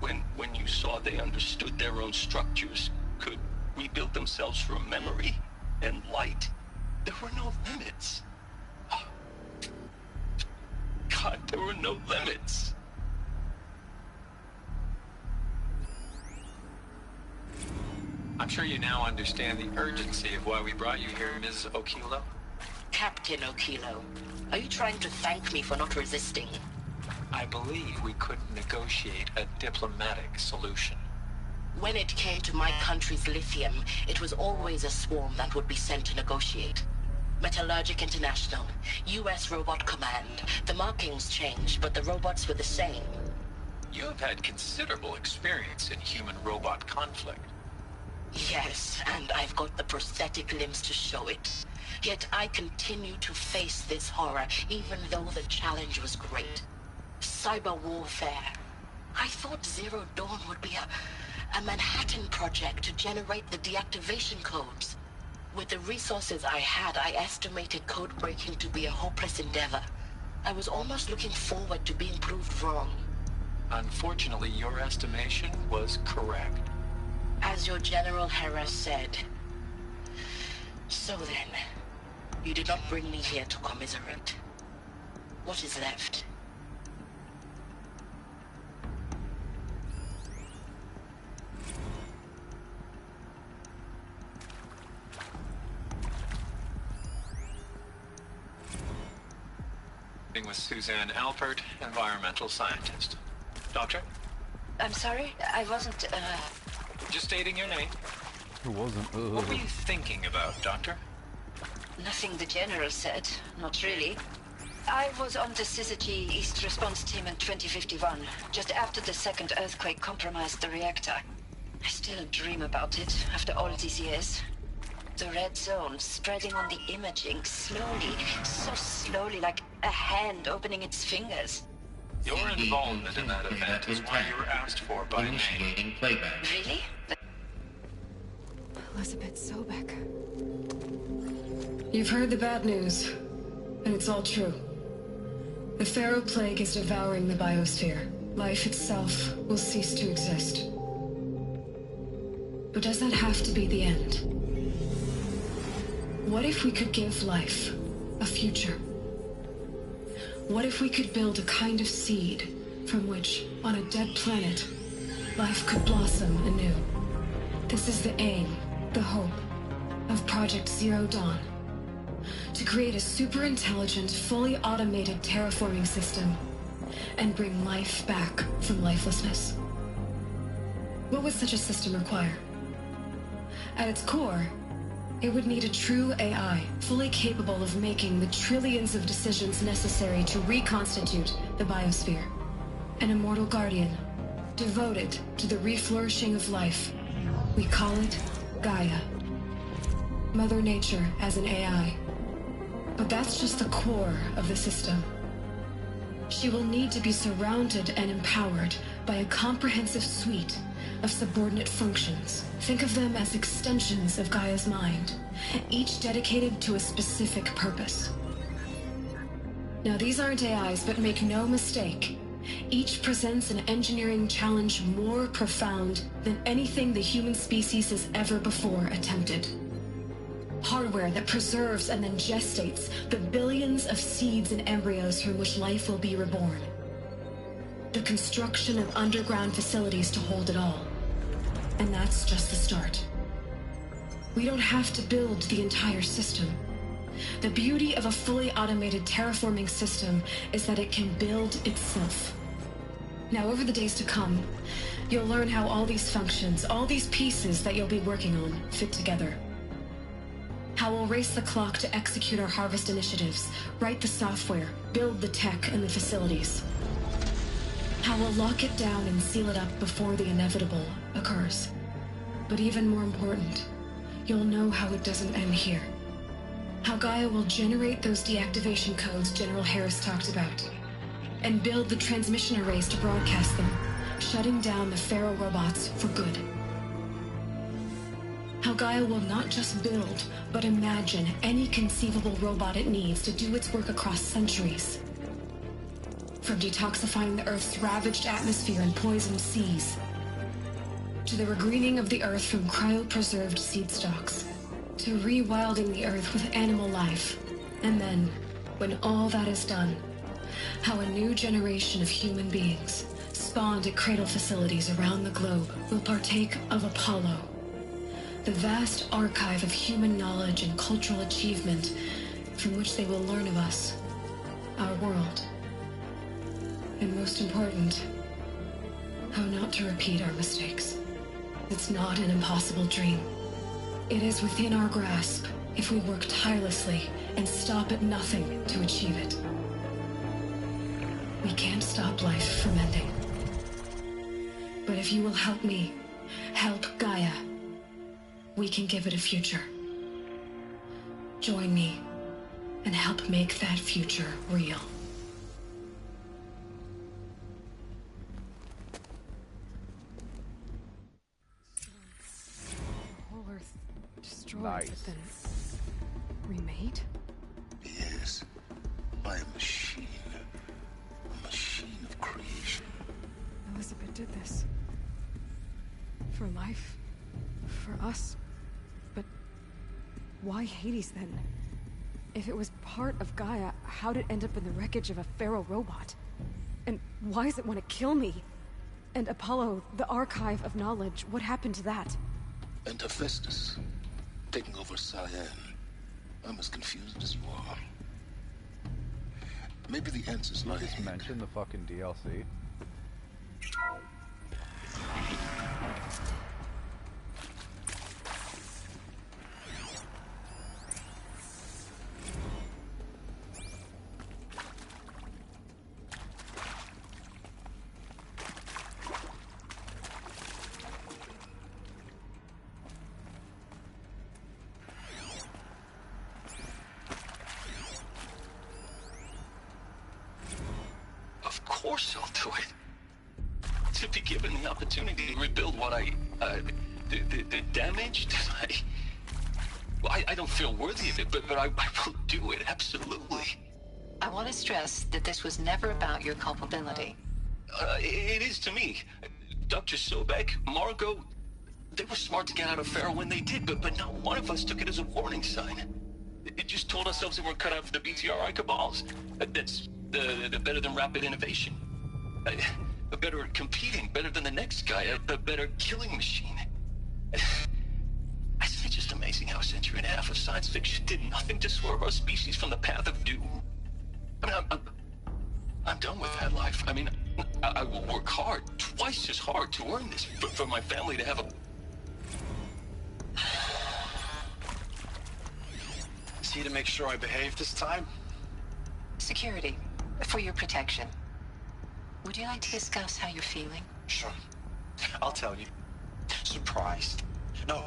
when you saw they understood their own structures, could rebuild themselves from memory and light, there were no limits. God, there were no limits. I'm sure you now understand the urgency of why we brought you here, Ms. Okilo. Captain Okilo, are you trying to thank me for not resisting? I believe we could negotiate a diplomatic solution. When it came to my country's lithium, it was always a swarm that would be sent to negotiate. Metallurgic International, U.S. Robot Command. The markings changed, but the robots were the same. You have had considerable experience in human-robot conflict. Yes, and I've got the prosthetic limbs to show it. Yet I continue to face this horror, even though the challenge was great. Cyber warfare. I thought Zero Dawn would be a Manhattan project to generate the deactivation codes. With the resources I had, I estimated code breaking to be a hopeless endeavor. I was almost looking forward to being proved wrong. Unfortunately, your estimation was correct. As your General Hera said. So then, you did not bring me here to commiserate. What is left? With Suzanne Alpert, environmental scientist. Doctor? I'm sorry, I wasn't, Just stating your name. Who wasn't? What were you thinking about, Doctor? Nothing the General said, not really. I was on the Syzygy East Response Team in 2051, just after the second earthquake compromised the reactor. I still dream about it, after all these years. The red zone spreading on the imaging, slowly, so slowly, like a hand opening its fingers. Your involvement in that event is why you were asked for by name. Really? Elizabeth Sobek. You've heard the bad news, and it's all true. The Pharaoh Plague is devouring the biosphere. Life itself will cease to exist. But does that have to be the end? What if we could give life a future? What if we could build a kind of seed from which, on a dead planet, life could blossom anew? This is the aim, the hope, of Project Zero Dawn. To create a super-intelligent, fully automated terraforming system and bring life back from lifelessness. What would such a system require? At its core, it would need a true AI, fully capable of making the trillions of decisions necessary to reconstitute the biosphere. An immortal guardian, devoted to the reflourishing of life. We call it Gaia. Mother Nature as an AI. But that's just the core of the system. She will need to be surrounded and empowered by a comprehensive suite of subordinate functions. Think of them as extensions of Gaia's mind, each dedicated to a specific purpose. Now, these aren't AIs, but make no mistake, each presents an engineering challenge more profound than anything the human species has ever before attempted. Hardware that preserves and then gestates the billions of seeds and embryos from which life will be reborn. The construction of underground facilities to hold it all. And that's just the start. We don't have to build the entire system. The beauty of a fully automated terraforming system is that it can build itself. Now, over the days to come, you'll learn how all these functions, all these pieces that you'll be working on, fit together. How we'll race the clock to execute our harvest initiatives, write the software, build the tech and the facilities. How we'll lock it down and seal it up before the inevitable occurs. But even more important, you'll know how it doesn't end here. How Gaia will generate those deactivation codes General Harris talked about, and build the transmission arrays to broadcast them, shutting down the Pharaoh robots for good. How Gaia will not just build, but imagine any conceivable robot it needs to do its work across centuries. From detoxifying the Earth's ravaged atmosphere and poisoned seas, to the regreening of the Earth from cryopreserved seed stalks, to rewilding the Earth with animal life. And then, when all that is done, how a new generation of human beings, spawned at cradle facilities around the globe, will partake of Apollo, the vast archive of human knowledge and cultural achievement from which they will learn of us, our world. And most important, how not to repeat our mistakes. It's not an impossible dream. It is within our grasp if we work tirelessly and stop at nothing to achieve it. We can't stop life from ending. But if you will help me, help Gaia, we can give it a future. Join me and help make that future real. Destroyed, nice. But then remade? Yes. By a machine. A machine of creation. Elizabeth did this. For life. For us. But why Hades then? If it was part of Gaia, how'd it end up in the wreckage of a Pharaoh robot? And why does it want to kill me? And Apollo, the archive of knowledge, what happened to that? And Hephaestus, taking over Cyan. I'm as confused as you are. Maybe the answers lie Just mention the fucking DLC. Of course I'll do it. To be given the opportunity to rebuild what the damage that I don't feel worthy of it, but I will do it, absolutely. I want to stress that this was never about your culpability. It is to me. Dr. Sobek, Margot, they were smart to get out of Pharaoh when they did, but not one of us took it as a warning sign. It just told ourselves that we're cut out for the BTRI cabals. That's the better than rapid innovation. Better at competing, better than the next guy, a better killing machine. It's just amazing how a century and a half of science fiction did nothing to swerve our species from the path of doom. I mean, I'm done with that life. I mean, I will work hard, twice as hard to earn this, for my family to have a... See to make sure I behave this time? Security, for your protection. Would you like to discuss how you're feeling? Sure. I'll tell you. Surprised. No,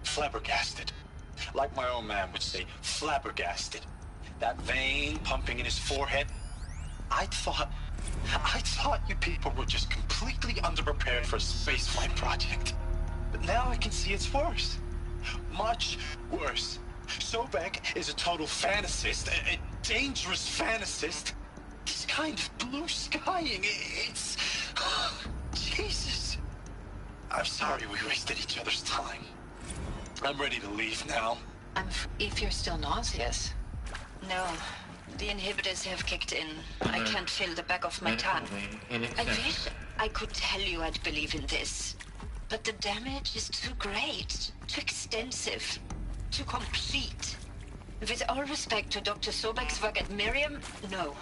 flabbergasted. Like my own man would say, flabbergasted. That vein pumping in his forehead. I thought you people were just completely underprepared for a spaceflight project. But now I can see it's worse. Much worse. Sobek is a total fantasist, a dangerous fantasist. This kind of blue skying, it's... Jesus. I'm sorry we wasted each other's time. I'm ready to leave now. If you're still nauseous, No. The inhibitors have kicked in. I can't feel the back of my tongue. I wish I could tell you I'd believe in this. But the damage is too great, too extensive, too complete. With all respect to Dr. Sobek's work at Miriam, no.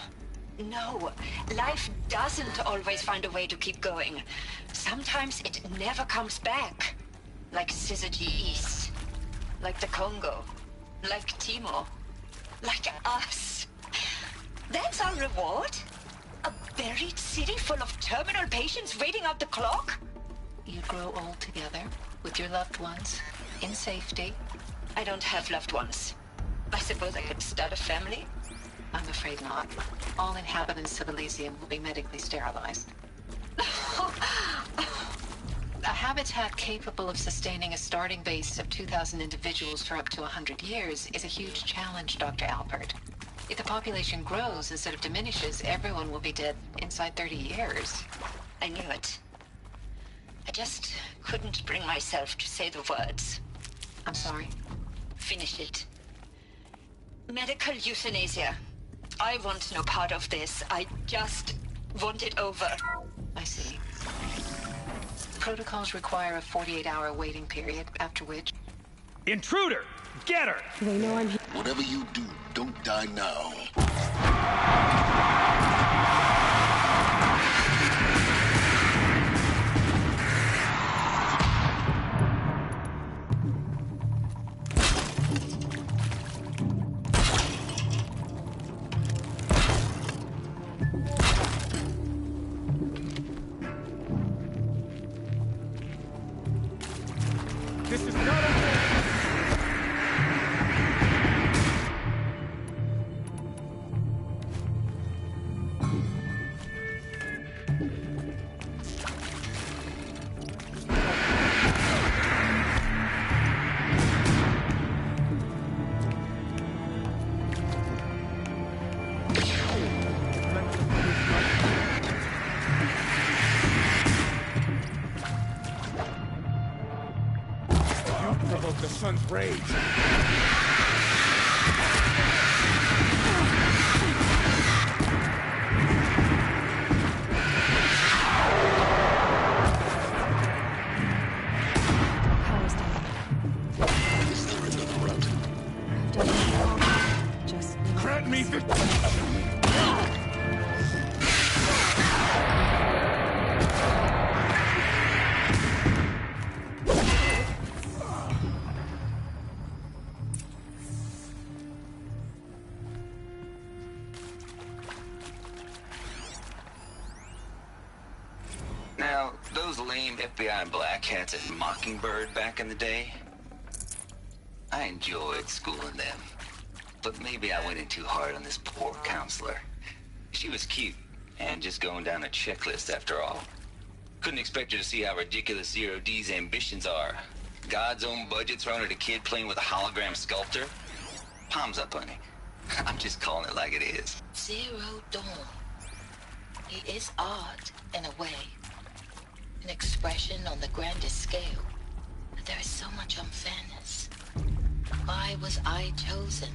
No. Life doesn't always find a way to keep going. Sometimes it never comes back. Like Syzygy East. Like the Congo. Like Timor. Like us. That's our reward? A buried city full of terminal patients waiting out the clock? You grow old together, with your loved ones, in safety. I don't have loved ones. I suppose I could start a family? I'm afraid not. All inhabitants of Elysium will be medically sterilized. A habitat capable of sustaining a starting base of 2,000 individuals for up to 100 years is a huge challenge, Dr. Alpert. If the population grows instead of diminishes, everyone will be dead inside 30 years. I knew it. I just couldn't bring myself to say the words. I'm sorry. Finish it. Medical euthanasia. I want no part of this. I just want it over. I see. Protocols require a 48-hour waiting period, after which... Intruder! Get her! They know I'm here. Whatever you do, don't die now. This is not okay! Provoke the sun's rage. Is there another route? Just Grant me the... Now, those lame FBI black hats at Mockingbird back in the day, I enjoyed schooling them. But maybe I went in too hard on this poor counselor. She was cute, and just going down a checklist after all. Couldn't expect her to see how ridiculous Zero D's ambitions are. God's own budget thrown at a kid playing with a hologram sculptor? Palms up, honey. I'm just calling it like it is. Zero Dawn. He is art, in a way. An expression on the grandest scale. But there is so much unfairness. Why was I chosen?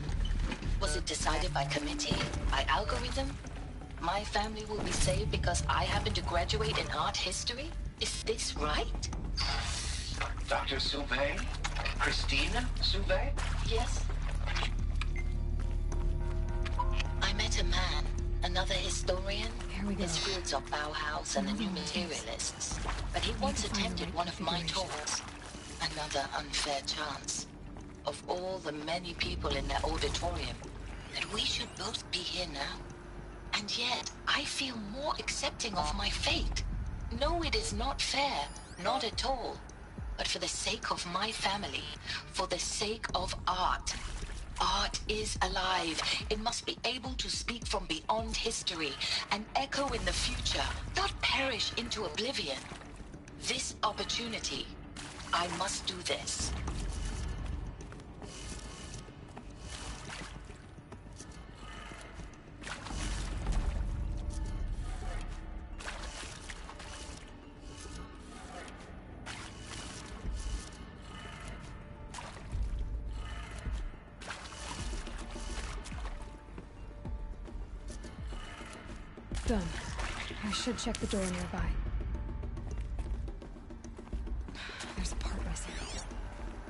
Was it decided by committee? By algorithm? My family will be saved because I happen to graduate in art history? Is this right? Dr. Sauvé? Christina Sauvé? Yes. I met a man, another historian. His fields are Bauhaus and the New Materialists. But he once attended one of my talks. Another unfair chance. Of all the many people in that auditorium, that we should both be here now. And yet, I feel more accepting of my fate. No, it is not fair. Not at all. But for the sake of my family, for the sake of art. Art is alive. It must be able to speak from beyond history and echo in the future, not perish into oblivion. This opportunity, I must do this. Done. I should check the door nearby. There's a part missing.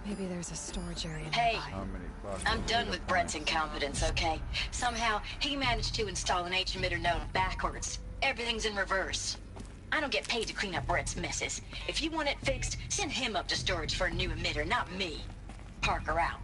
Maybe there's a storage area nearby. Hey, I'm done with Brett's incompetence, okay? Somehow, he managed to install an H-emitter node backwards. Everything's in reverse. I don't get paid to clean up Brett's messes. If you want it fixed, send him up to storage for a new emitter, not me. Parker out.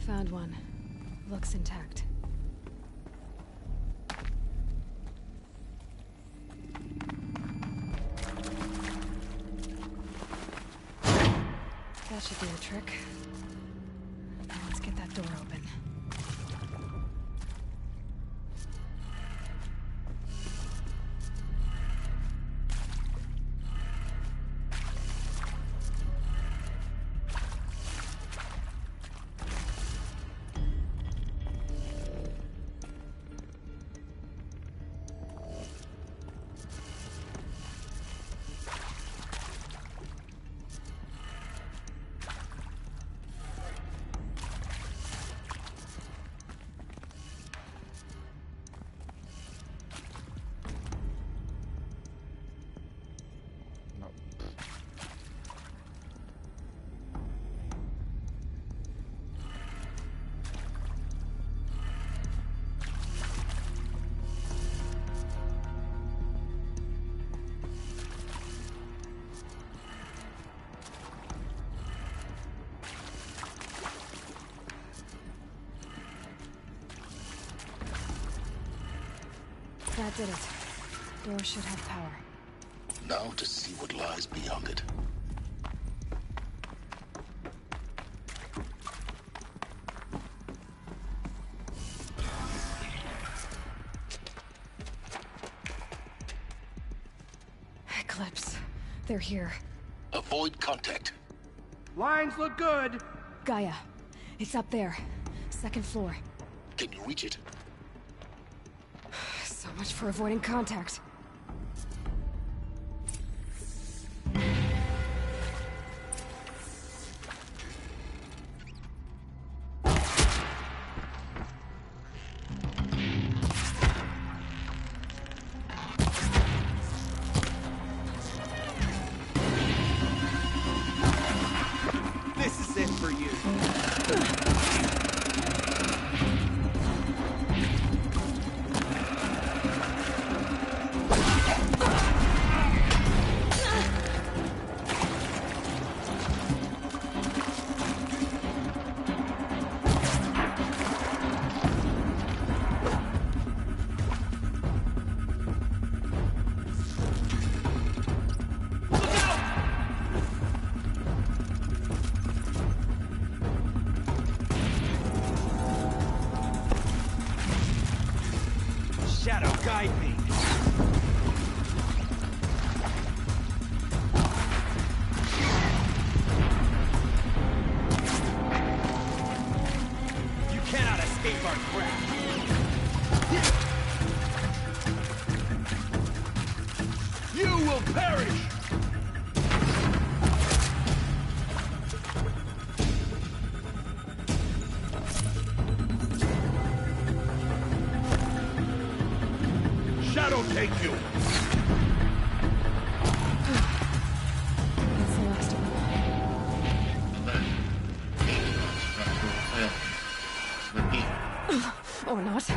Found one. Looks intact. That should do the trick. Now let's get that door open. That did it. Door should have power. Now to see what lies beyond it. Eclipse. They're here. Avoid contact. Lines look good. Gaia. It's up there. Second floor. Can you reach it? So much for avoiding contact. This is it for you. Shadow, guide me. You cannot escape our grasp. You will perish! shadow take you! That's the last of them. Or not.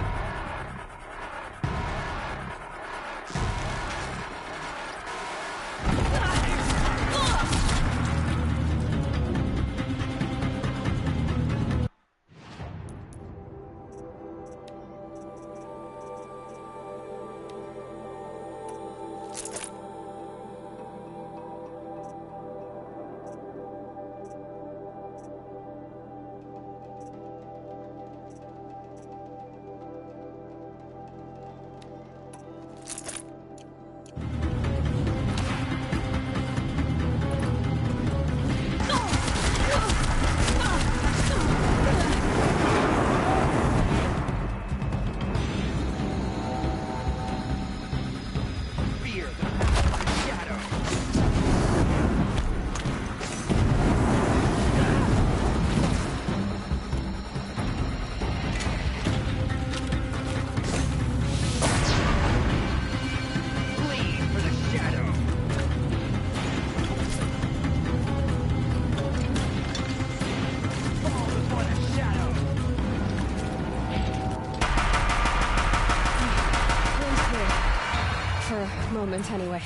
Moment, anyway.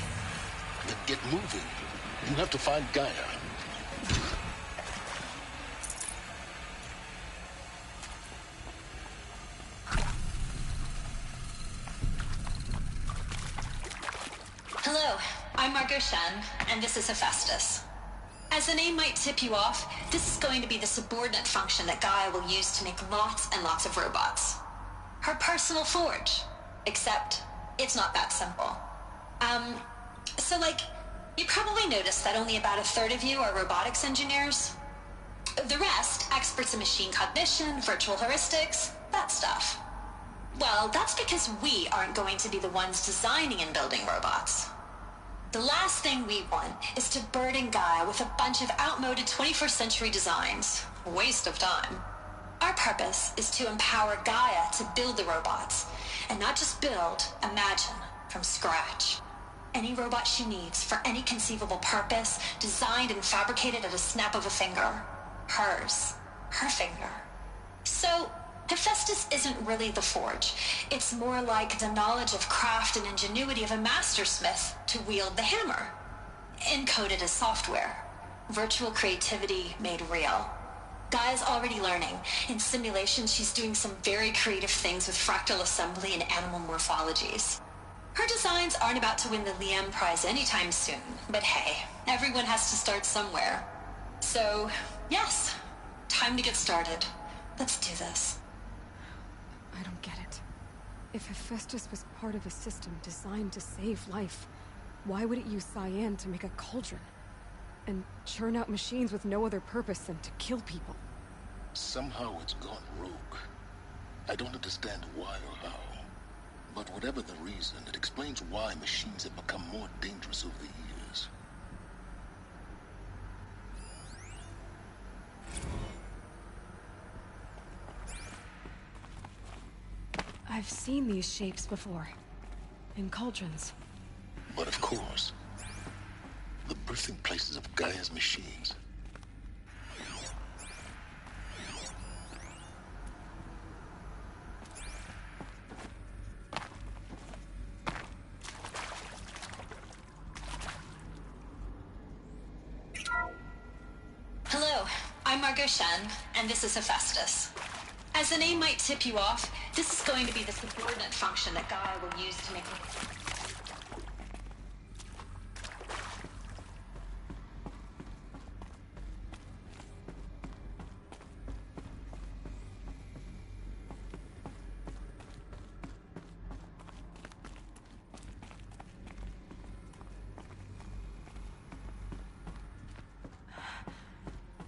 Then get moving. You have to find Gaia. Hello, I'm Margot Shen, and this is Hephaestus. As the name might tip you off, this is going to be the subordinate function that Gaia will use to make lots and lots of robots. Her personal forge. Except, it's not that simple. So you probably noticed that only about a third of you are robotics engineers. The rest, experts in machine cognition, virtual heuristics, that stuff. Well, that's because we aren't going to be the ones designing and building robots. The last thing we want is to burden Gaia with a bunch of outmoded 21st century designs. Waste of time. Our purpose is to empower Gaia to build the robots, and not just build, imagine, from scratch. Any robot she needs for any conceivable purpose, designed and fabricated at a snap of a finger. Hers. Her finger. So, Hephaestus isn't really the forge. It's more like the knowledge of craft and ingenuity of a mastersmith to wield the hammer. Encoded as software. Virtual creativity made real. Gaia's already learning. In simulation, she's doing some very creative things with fractal assembly and animal morphologies. Her designs aren't about to win the Liam Prize anytime soon, but hey, everyone has to start somewhere. So, yes, time to get started. Let's do this. I don't get it. If Hephaestus was part of a system designed to save life, why would it use cyan to make a cauldron? And churn out machines with no other purpose than to kill people? Somehow it's gone rogue. I don't understand why or how. But whatever the reason, it explains why machines have become more dangerous over the years. I've seen these shapes before. In cauldrons. But of course, the birthing places of Gaia's machines. Hello, I'm Margot Shen, and this is Hephaestus. As the name might tip you off, this is going to be the subordinate function that Gaia will use to make...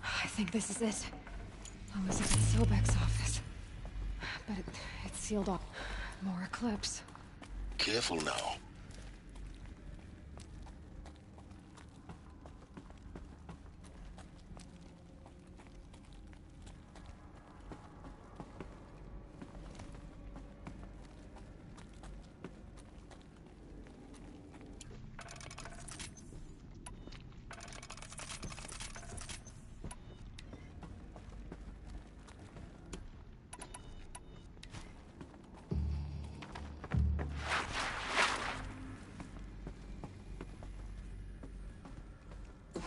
I think this is it. I was at Sobek's office. But it's sealed up. More Eclipse. Careful now.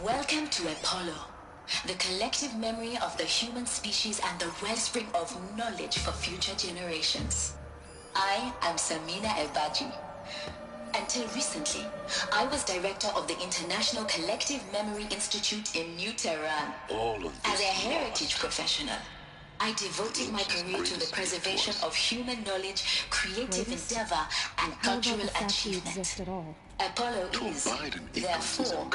Welcome to Apollo, the collective memory of the human species and the wellspring of knowledge for future generations. I am Samina Elbaji. Until recently, I was director of the International Collective Memory Institute in New Tehran. As a heritage professional, I devoted my career to the preservation of human knowledge, creative endeavor, and cultural achievement. Apollo is, therefore,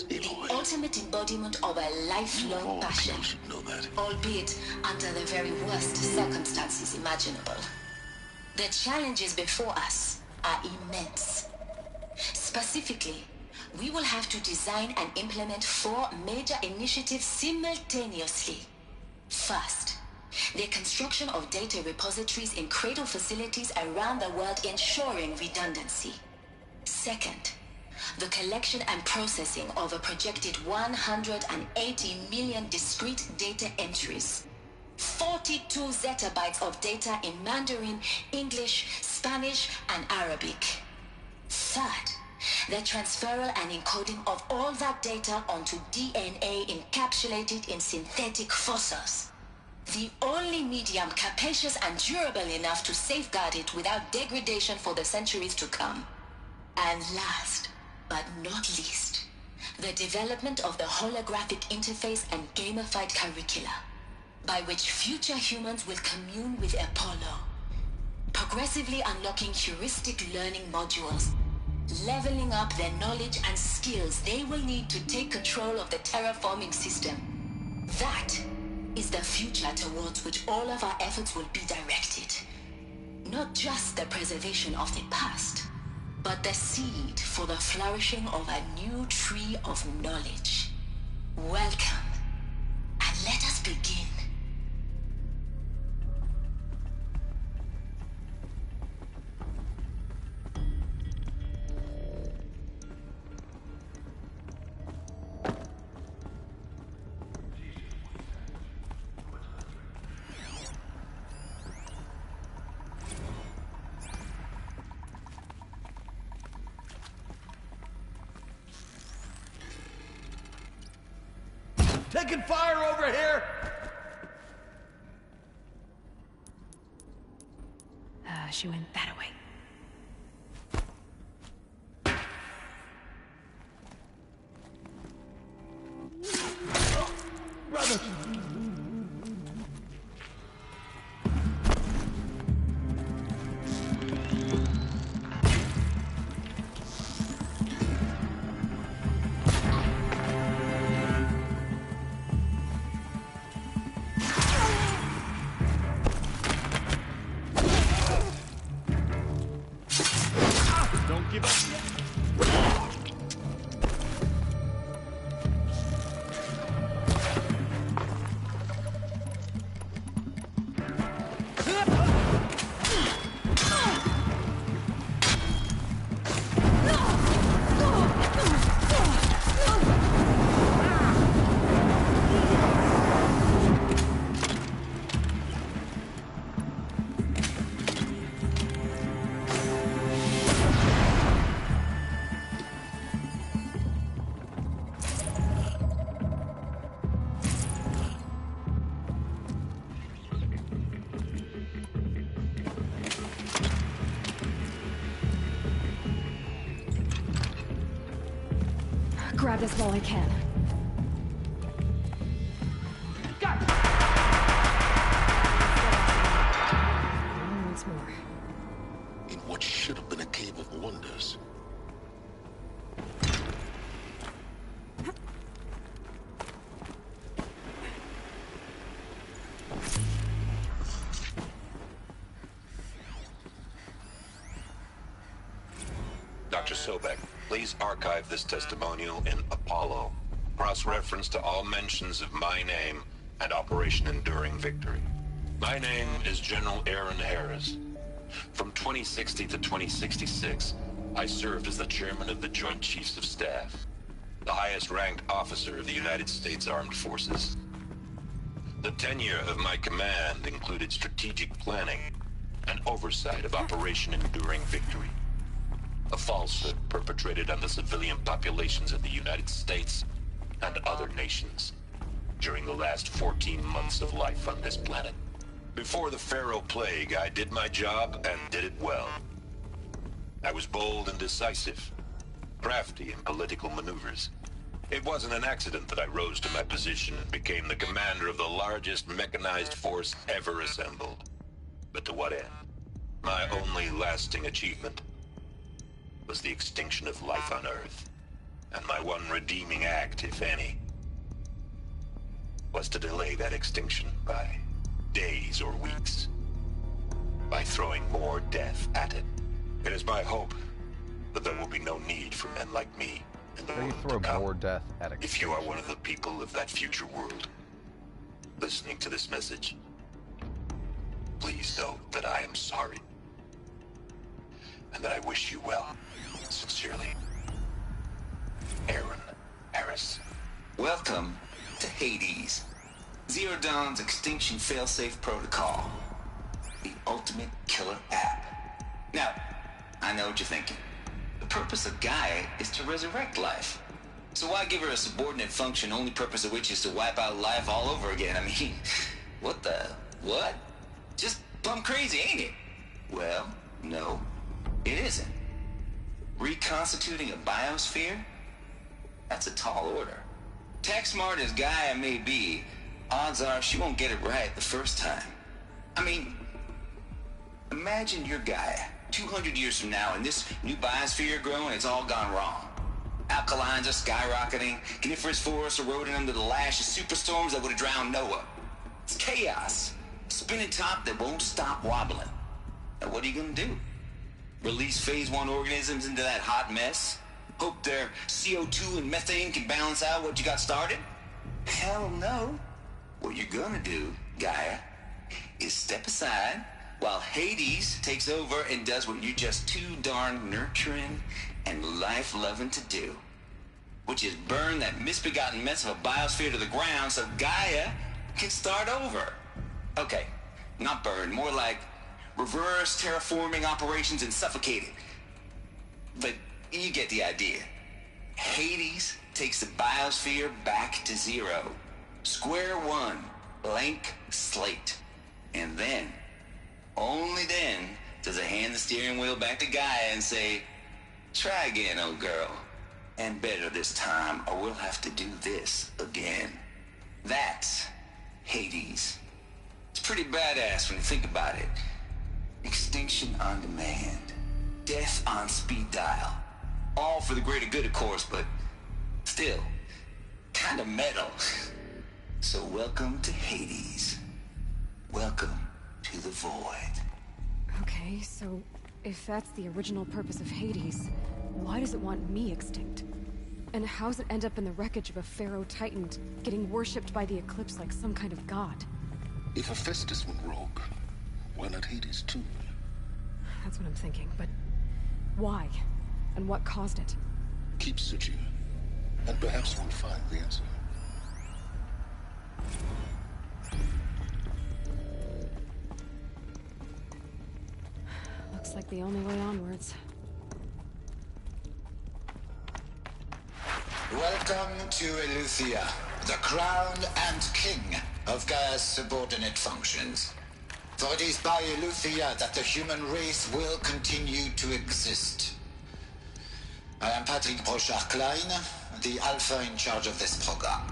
the ultimate embodiment of a lifelong passion, albeit under the very worst circumstances imaginable. The challenges before us are immense. Specifically, we will have to design and implement 4 major initiatives simultaneously. First, the construction of data repositories in cradle facilities around the world, ensuring redundancy. Second, the collection and processing of a projected 180 million discrete data entries. 42 zettabytes of data in Mandarin, English, Spanish, and Arabic. Third, the transferal and encoding of all that data onto DNA encapsulated in synthetic fossils. The only medium capacious and durable enough to safeguard it without degradation for the centuries to come. And last, but not least, the development of the holographic interface and gamified curricula, by which future humans will commune with Apollo, progressively unlocking heuristic learning modules, leveling up their knowledge and skills they will need to take control of the terraforming system. That is the future towards which all of our efforts will be directed. Not just the preservation of the past, but the seed for the flourishing of a new tree of knowledge. Welcome, and let us begin. Taking fire over here! She went that way. Brother! Give up yet. Grab this while I can. Got Once more. In what should have been a cave of wonders. Dr. Sobek, please archive this testimonial in Apollo. Cross-reference to all mentions of my name and Operation Enduring Victory. My name is General Aaron Harris. From 2060 to 2066, I served as the chairman of the Joint Chiefs of Staff, the highest-ranked officer of the United States Armed Forces. The tenure of my command included strategic planning and oversight of Operation Enduring Victory, a falsehood perpetrated on the civilian populations of the United States and other nations during the last 14 months of life on this planet. Before the Pharaoh Plague, I did my job and did it well. I was bold and decisive, crafty in political maneuvers. It wasn't an accident that I rose to my position and became the commander of the largest mechanized force ever assembled. But to what end? My only lasting achievement was the extinction of life on Earth. And my one redeeming act, if any, was to delay that extinction by days or weeks, by throwing more death at it. It is my hope that there will be no need for men like me in the world to come. More death at extinction. If you are one of the people of that future world listening to this message, please know that I am sorry, and that I wish you well. Sincerely, Aaron Harris. Welcome to Hades, Zero Dawn's extinction failsafe protocol, the ultimate killer app. Now, I know what you're thinking. The purpose of Gaia is to resurrect life. So why give her a subordinate function, only purpose of which is to wipe out life all over again? I mean, what? Just plumb crazy, ain't it? Well, no, it isn't. Reconstituting a biosphere? That's a tall order. Tech smart as Gaia may be, odds are she won't get it right the first time. I mean, imagine you're Gaia 200 years from now and this new biosphere growing, it's all gone wrong. Alkalines are skyrocketing, coniferous forests eroding under the lash of superstorms that would have drowned Noah. It's chaos. Spinning top that won't stop wobbling. Now what are you gonna do? Release phase 1 organisms into that hot mess? Hope their CO2 and methane can balance out what you got started? Hell no. What you're gonna do, Gaia, is step aside while Hades takes over and does what you're just too darn nurturing and life-loving to do, which is burn that misbegotten mess of a biosphere to the ground so Gaia can start over. Okay, not burn, more like reverse terraforming operations and suffocate it. But you get the idea. Hades takes the biosphere back to zero. Square one, blank slate. And then, only then, does it hand the steering wheel back to Gaia and say, try again, old girl. And better this time, or we'll have to do this again. That's Hades. It's pretty badass when you think about it. Extinction on demand. Death on speed dial. All for the greater good, of course, but still, kind of metal. So welcome to Hades. Welcome to the void. Okay, so if that's the original purpose of Hades, why does it want me extinct? And how's it end up in the wreckage of a Pharaoh Titan getting worshipped by the Eclipse like some kind of god? If Hephaestus went rogue, why not Hades too? That's what I'm thinking, but why? And what caused it? Keep searching, and perhaps we'll find the answer. Looks like the only way onwards. Welcome to Eleuthia, the crown and king of Gaia's subordinate functions. For it is by Eleuthia that the human race will continue to exist. I am Patrick Brochard-Klein, the Alpha in charge of this program.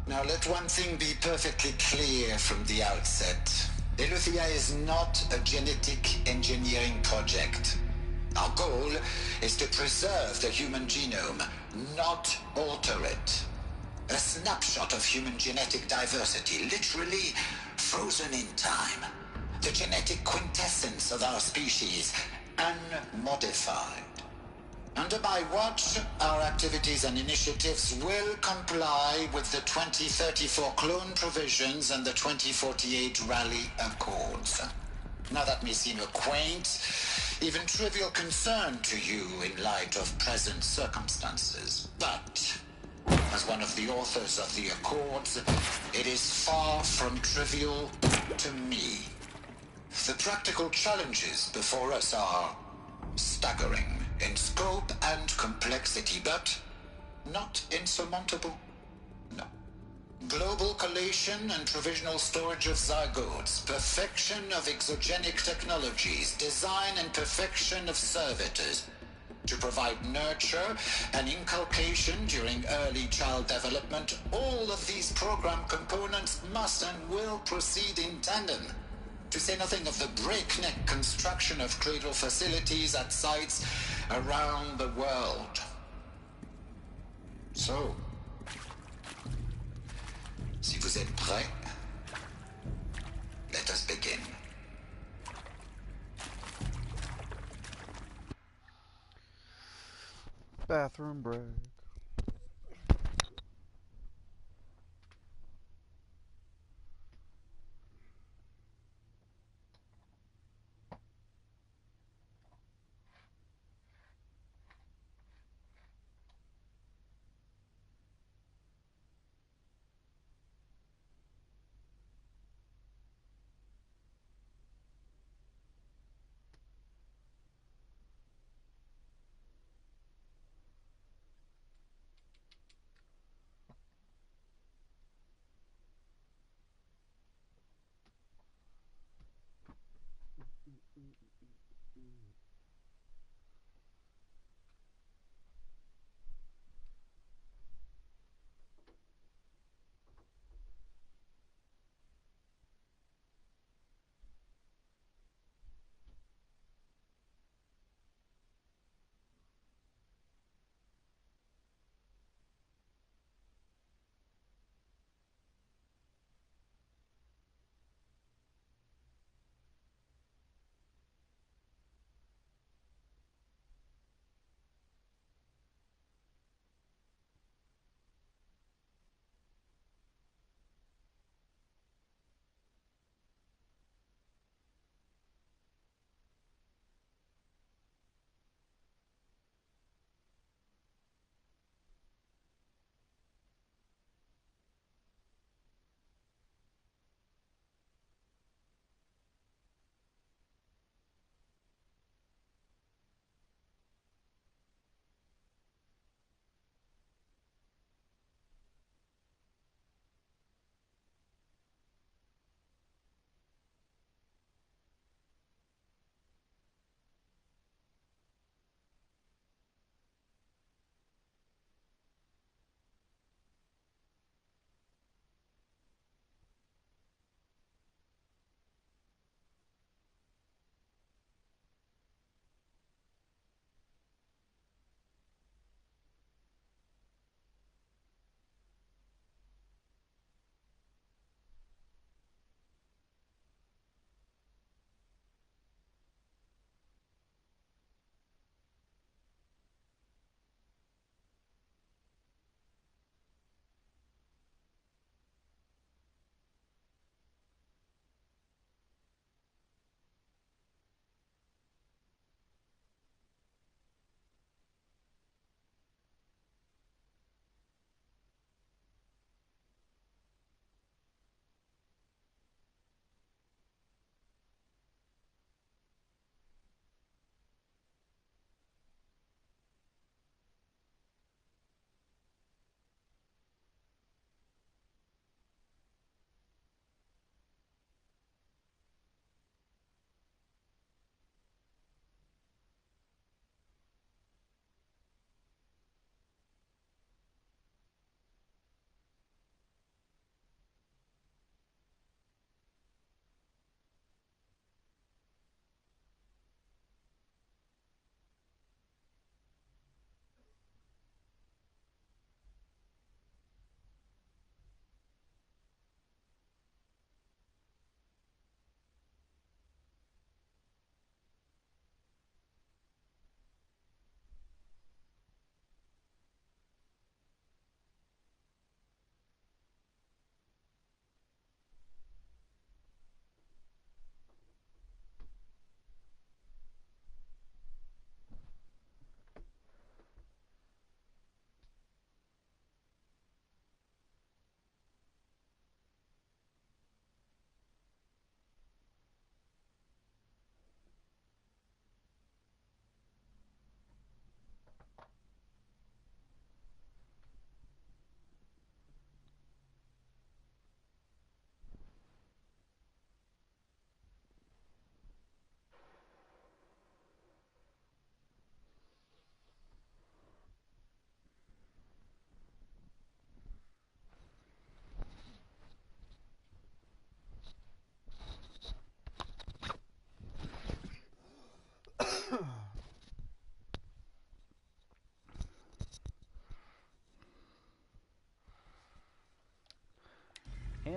Now let one thing be perfectly clear from the outset. Eleuthia is not a genetic engineering project. Our goal is to preserve the human genome, not alter it. A snapshot of human genetic diversity, literally frozen in time. The genetic quintessence of our species, unmodified. Under my watch, our activities and initiatives will comply with the 2034 clone provisions and the 2048 Raleigh Accords. Now that may seem a quaint, even trivial concern to you in light of present circumstances, but as one of the authors of the Accords, it is far from trivial to me. The practical challenges before us are staggering in scope and complexity, but not insurmountable. Global collation and provisional storage of zygotes, perfection of exogenic technologies, design and perfection of servitors, to provide nurture and inculcation during early child development. All of these program components must and will proceed in tandem, to say nothing of the breakneck construction of cradle facilities at sites around the world. So, si vous êtes prêts, let us begin. Bathroom break.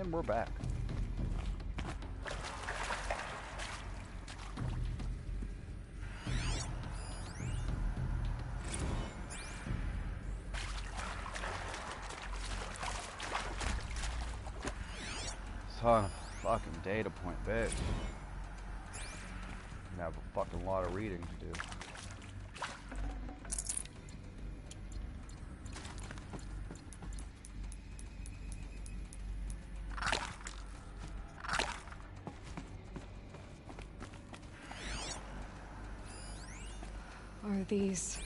And we're back. Son of a fucking data point, bitch. I have a fucking lot of reading to do. Are these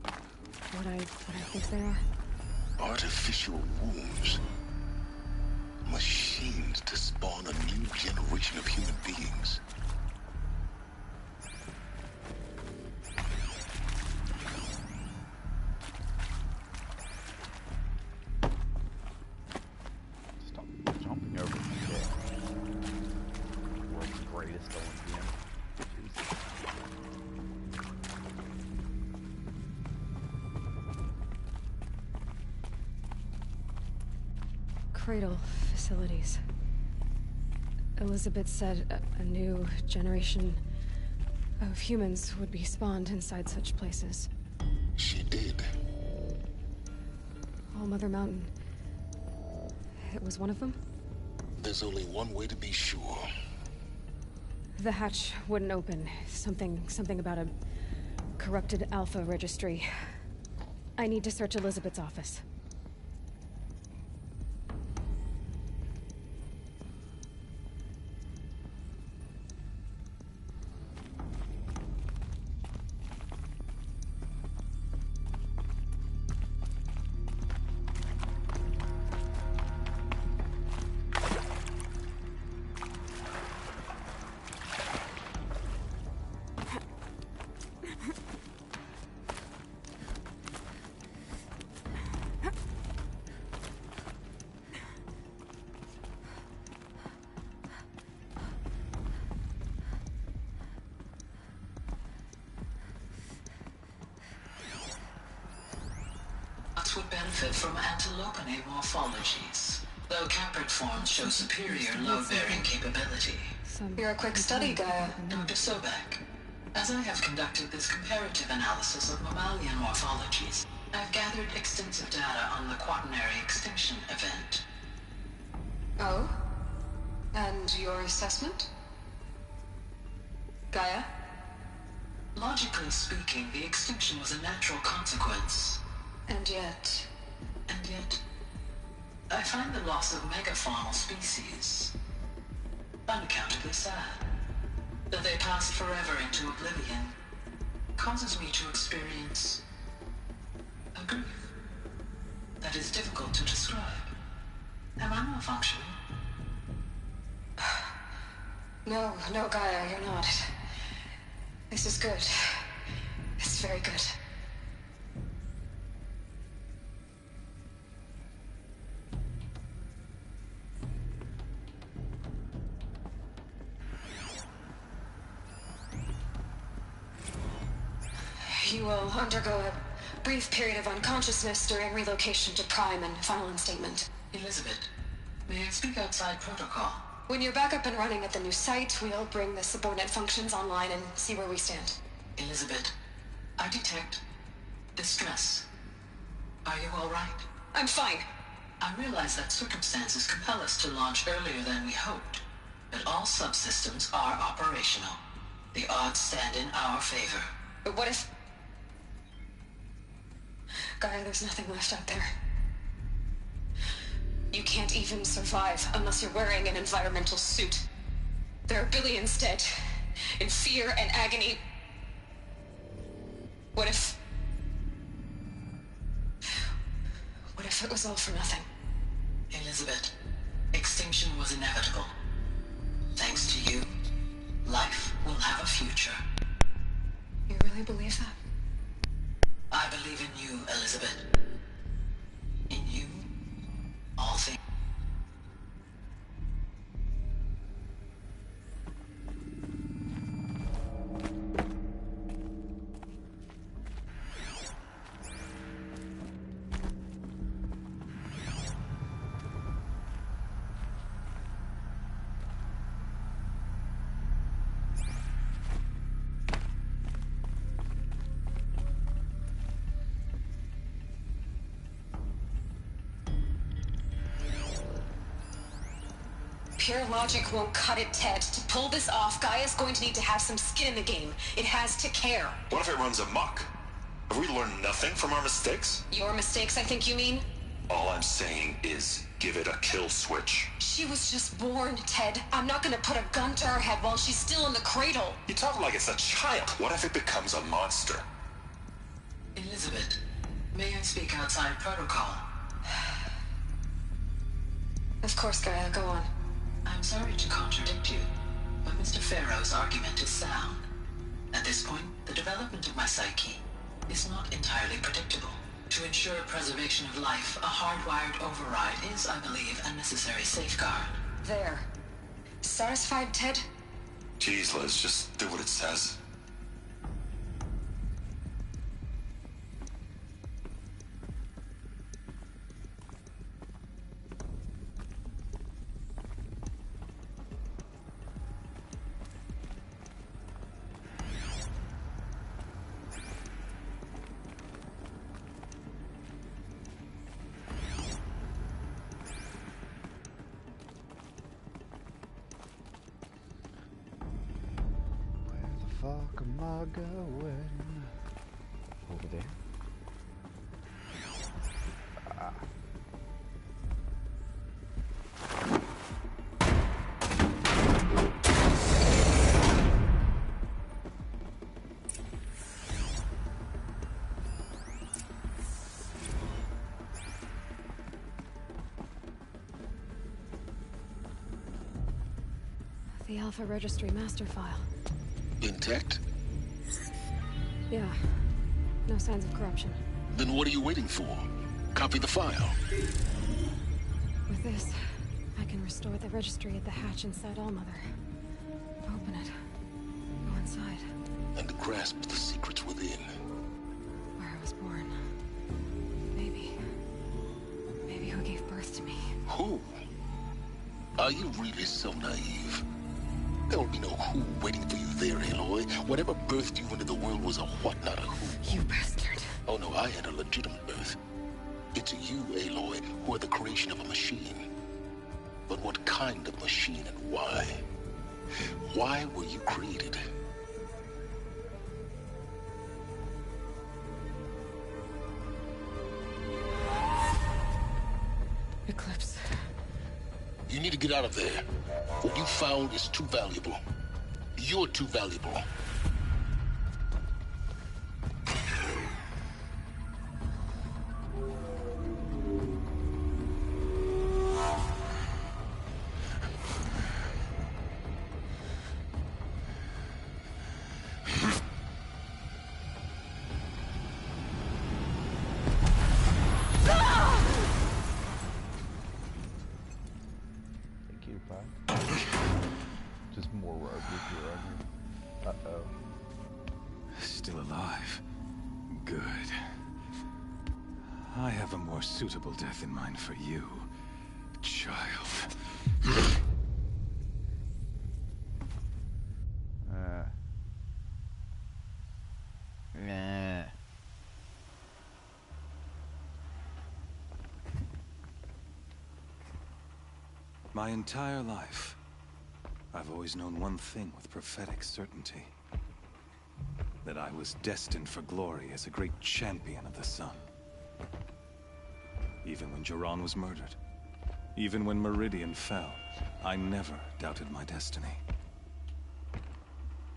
what I think they are? Artificial wombs. Machined to spawn a new generation of human beings. Stop jumping over the shit. World's greatest Olympian. Jesus. Cradle facilities. Elizabeth said a new generation of humans would be spawned inside such places. She did. All Mother Mountain. It was one of them? There's only one way to be sure. The hatch wouldn't open. Something about a corrupted Alpha registry. I need to search Elizabeth's office. Would benefit from antilopinate morphologies, though caprid forms show superior load-bearing capability. You're a quick study, Gaia. Dr. Sobek. As I have conducted this comparative analysis of mammalian morphologies, I've gathered extensive data on the quaternary extinction event. Oh? And your assessment? Gaia? Logically speaking, the extinction was a natural consequence. And yet, I find the loss of megafaunal species unaccountably sad. That they passed forever into oblivion causes me to experience a grief that is difficult to describe. Am I malfunctioning? No, Gaia, you're not. This is good. It's very good. You will undergo a brief period of unconsciousness during relocation to Prime and final instatement. Elizabeth, may I speak outside protocol? When you're back up and running at the new site, we'll bring the subordinate functions online and see where we stand. Elizabeth, I detect distress. Are you all right? I'm fine. I realize that circumstances compel us to launch earlier than we hoped, but all subsystems are operational. The odds stand in our favor. But what if... Gaia, there's nothing left out there. You can't even survive unless you're wearing an environmental suit. There are billions dead, in fear and agony. What if it was all for nothing? Elizabeth, extinction was inevitable. Thanks to you, life will have a future. You really believe that? I believe in you, Elizabeth. In you, all things. Pure logic won't cut it, Ted. To pull this off, Gaia's going to need to have some skin in the game. It has to care. What if it runs amok? Have we learned nothing from our mistakes? Your mistakes, I think you mean? All I'm saying is, give it a kill switch. She was just born, Ted. I'm not gonna put a gun to her head while she's still in the cradle. You talk like it's a child. What if it becomes a monster? Elizabeth, may I speak outside protocol? Of course, Gaia, go on. I'm sorry to contradict you, but Mr. Farrow's argument is sound. At this point, the development of my psyche is not entirely predictable. To ensure preservation of life, a hardwired override is, I believe, a necessary safeguard. There. Satisfied, Ted? Jeez, Liz, just do what it says. Fuck am I going? Over there. Ah. The Alpha Registry master file. Intact? Yeah. No signs of corruption. Then what are you waiting for? Copy the file. With this, I can restore the registry at the hatch inside Allmother. Open it. Go inside. And grasp the secrets within. Where I was born. Maybe who gave birth to me. Who? Are you really so naive? There will be no who waiting for you there, Aloy. Whatever birthed you into the world was a what, not a who. You bastard. Oh no, I had a legitimate birth. It's you, Aloy, who are the creation of a machine. But what kind of machine and why? Why were you created? Eclipse. You need to get out of there. What you found is too valuable. You're too valuable. Just more rogue here on you. Uh-oh. Still alive. Good. I have a more suitable death in mind for you, child. Yeah. My entire life, I've always known one thing with prophetic certainty. That I was destined for glory as a great champion of the sun. Even when Jiran was murdered, even when Meridian fell, I never doubted my destiny.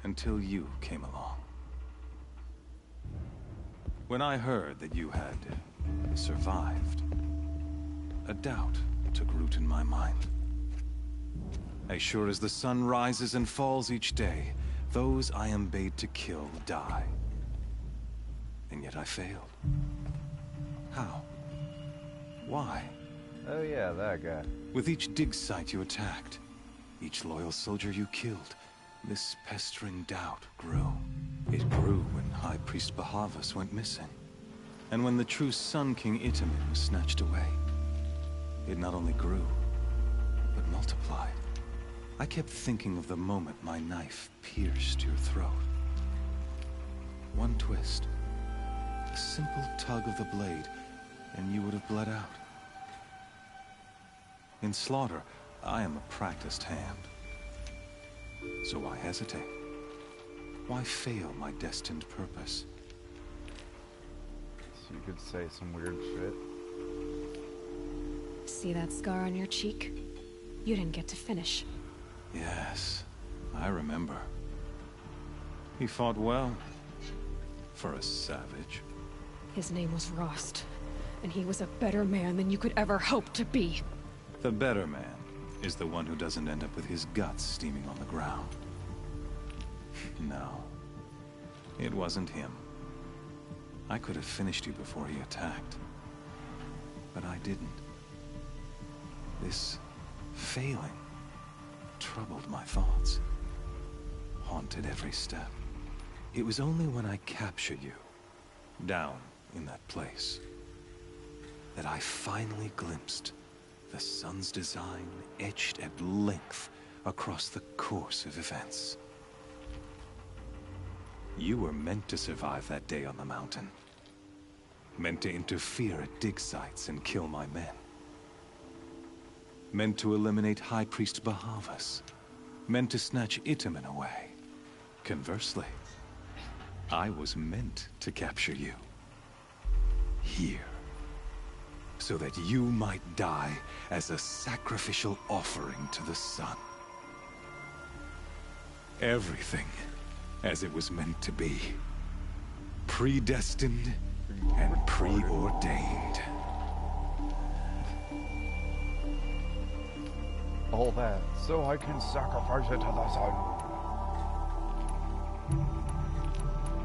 Until you came along. When I heard that you had survived, a doubt took root in my mind. As sure as the sun rises and falls each day, those I am bade to kill die. And yet I failed. How? Why? Oh yeah, that guy. With each dig site you attacked, each loyal soldier you killed, this pestering doubt grew. It grew when High Priest Bahavas went missing. And when the true Sun King Itamen was snatched away. It not only grew, but multiplied. I kept thinking of the moment my knife pierced your throat. One twist, a simple tug of the blade, and you would have bled out. In slaughter, I am a practiced hand. So why hesitate? Why fail my destined purpose? So you could say some weird shit. See that scar on your cheek? You didn't get to finish. Yes, I remember. He fought well. For a savage. His name was Rost, and he was a better man than you could ever hope to be. The better man is the one who doesn't end up with his guts steaming on the ground. No. It wasn't him. I could have finished you before he attacked. But I didn't. This failing troubled my thoughts. Haunted every step. It was only when I captured you, down in that place, that I finally glimpsed the sun's design etched at length across the course of events. You were meant to survive that day on the mountain. Meant to interfere at dig sites and kill my men. Meant to eliminate High Priest Bahavas. Meant to snatch Itamen away. Conversely, I was meant to capture you. Here. So that you might die as a sacrificial offering to the sun. Everything as it was meant to be. Predestined and preordained. All that, so I can sacrifice it to the sun.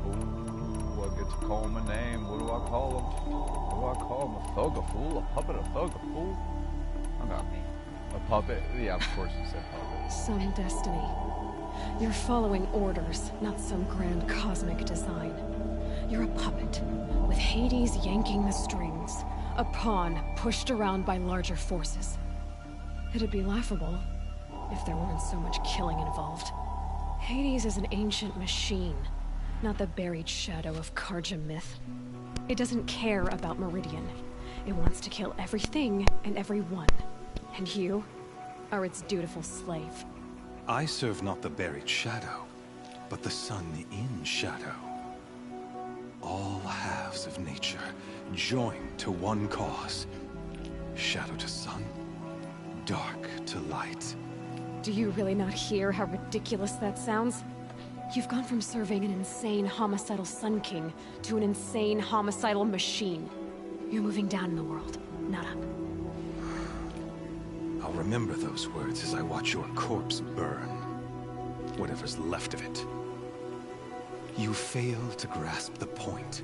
Ooh, I get to call him a name. What do I call him? What do I call him? A thug, a fool, a puppet, a thug, a fool? I got me. A puppet? Yeah, of course you said puppet. Some destiny. You're following orders, not some grand cosmic design. You're a puppet, with Hades yanking the strings. A pawn pushed around by larger forces. It'd be laughable if there weren't so much killing involved. Hades is an ancient machine, not the buried shadow of Carja myth. It doesn't care about Meridian. It wants to kill everything and everyone. And you are its dutiful slave. I serve not the buried shadow, but the sun in shadow. All halves of nature joined to one cause. Shadow to sun, dark to light. Do you really not hear how ridiculous that sounds? You've gone from serving an insane homicidal Sun King to an insane homicidal machine. You're moving down in the world, not up. I'll remember those words as I watch your corpse burn. Whatever's left of it. You fail to grasp the point.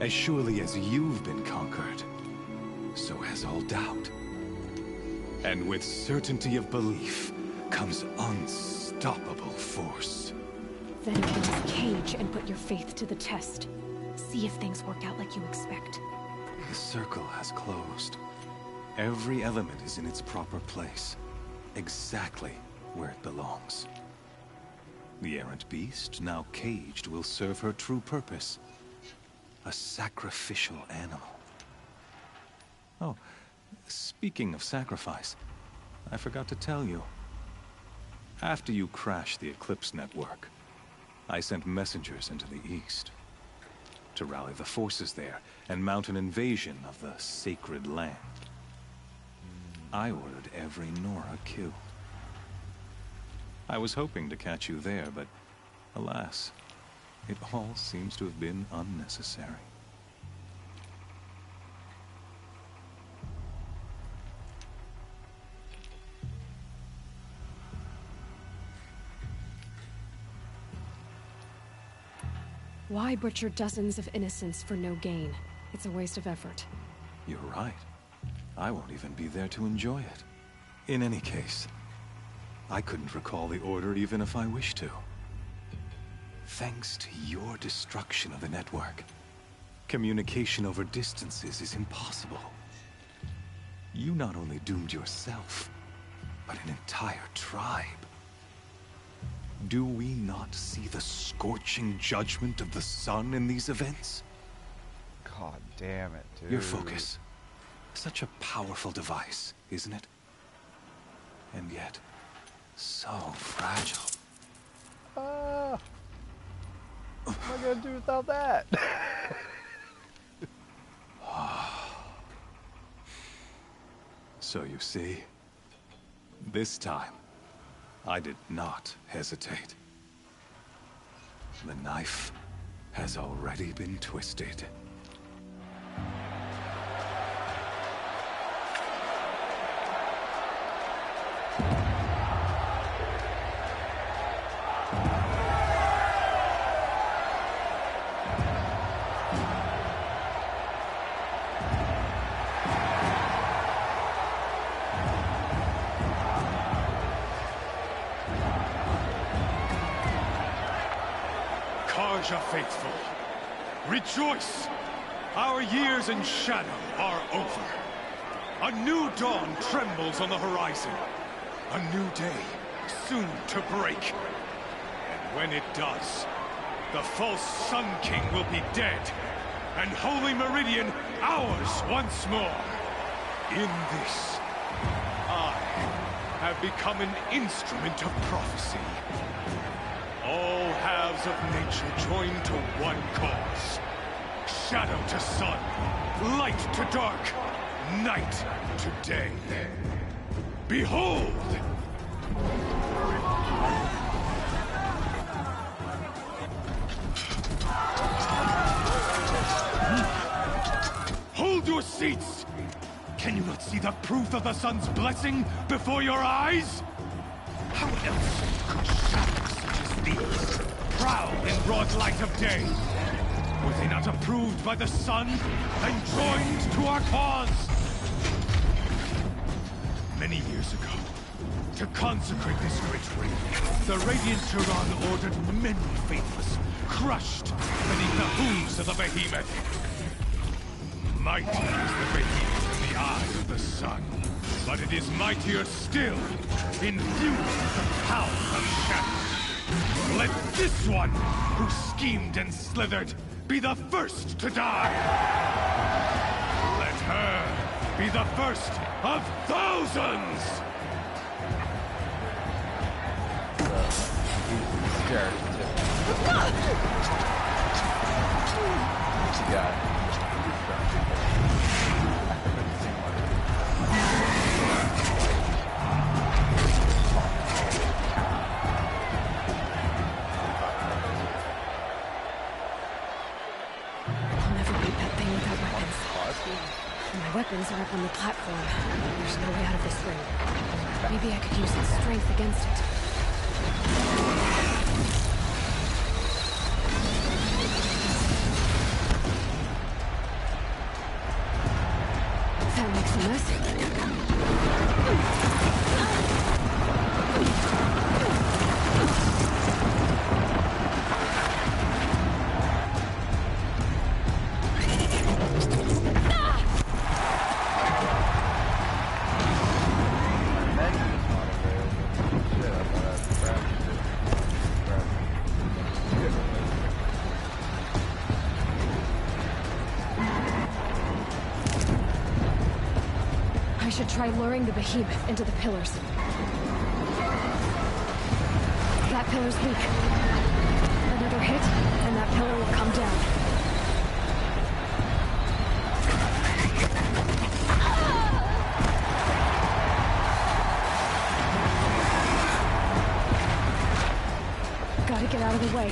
As surely as you've been conquered, so has all doubt. And with certainty of belief comes unstoppable force. Then open this cage and put your faith to the test. See if things work out like you expect. The circle has closed. Every element is in its proper place. Exactly where it belongs. The errant beast, now caged, will serve her true purpose. A sacrificial animal. Oh, speaking of sacrifice, I forgot to tell you. After you crashed the Eclipse network, I sent messengers into the east to rally the forces there and mount an invasion of the sacred land. I ordered every Nora killed. I was hoping to catch you there, but alas, it all seems to have been unnecessary. Why butcher dozens of innocents for no gain? It's a waste of effort. You're right. I won't even be there to enjoy it. In any case, I couldn't recall the order even if I wished to. Thanks to your destruction of the network, communication over distances is impossible. You not only doomed yourself, but an entire tribe. Do we not see the scorching judgment of the sun in these events? God damn it, dude. Your focus. Such a powerful device, isn't it? and yet so fragile. What am I gonna do without that? So you see, this time, I did not hesitate. The knife has already been twisted. Karja faithful, rejoice! Our years in shadow are over. A new dawn trembles on the horizon. A new day soon to break. And when it does, the false Sun King will be dead, and Holy Meridian ours once more. In this, I have become an instrument of prophecy. All halves of nature join to one cause. Shadow to sun, light to dark, night to day. Behold! Hold your seats! Can you not see the proof of the sun's blessing before your eyes? How else could shadows such as these prowl in broad light of day? Were they not approved by the sun and joined to our cause? Many years ago, to consecrate this great ring, the Radiant Turan ordered many faithless crushed beneath the hooves of the behemoth. Mighty is the behemoth in the eye of the sun, but it is mightier still, infused with the power of shadow. Let this one, who schemed and slithered, be the first to die. Let her be the first of thousands! Yeah. My weapons are up on the platform. There's no way out of this ring. Maybe I could use its strength against it. That makes a mess. Try luring the behemoth into the pillars. That pillar's weak. Another hit, and that pillar will come down. Gotta get out of the way.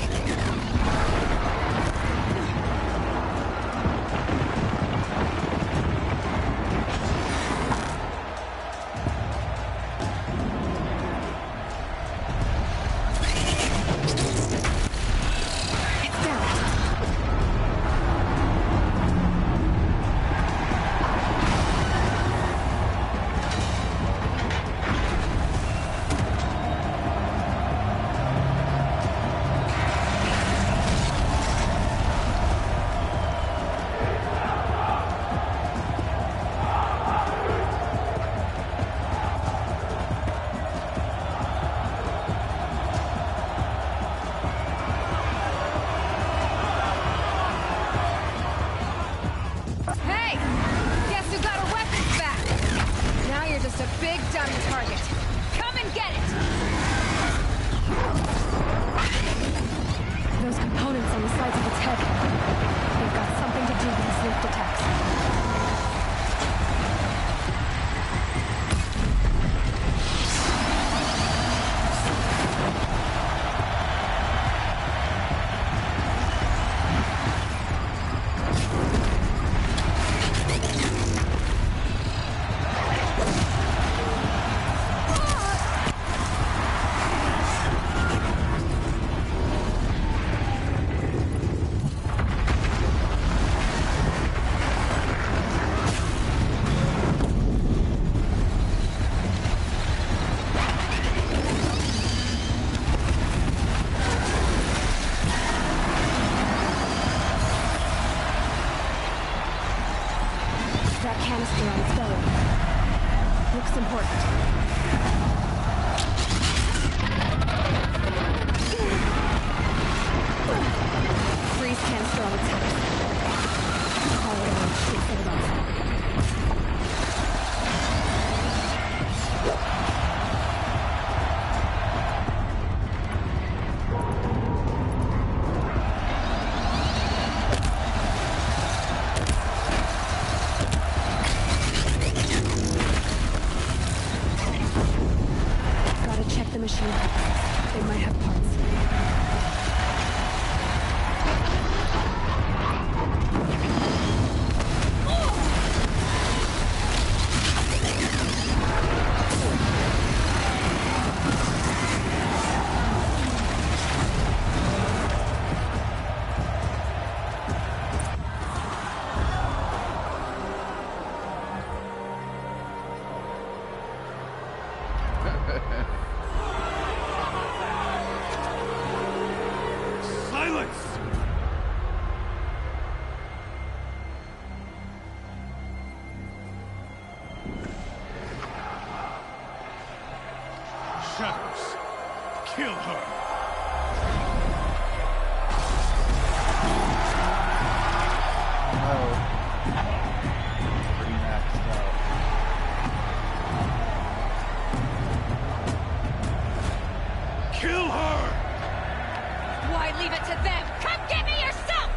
canister on its belly. Looks important. Freeze canister on its head. Call it on, set it off. Shadows. Kill her. No. Pretty maxed out. Kill her! Why leave it to them? Come get me yourself!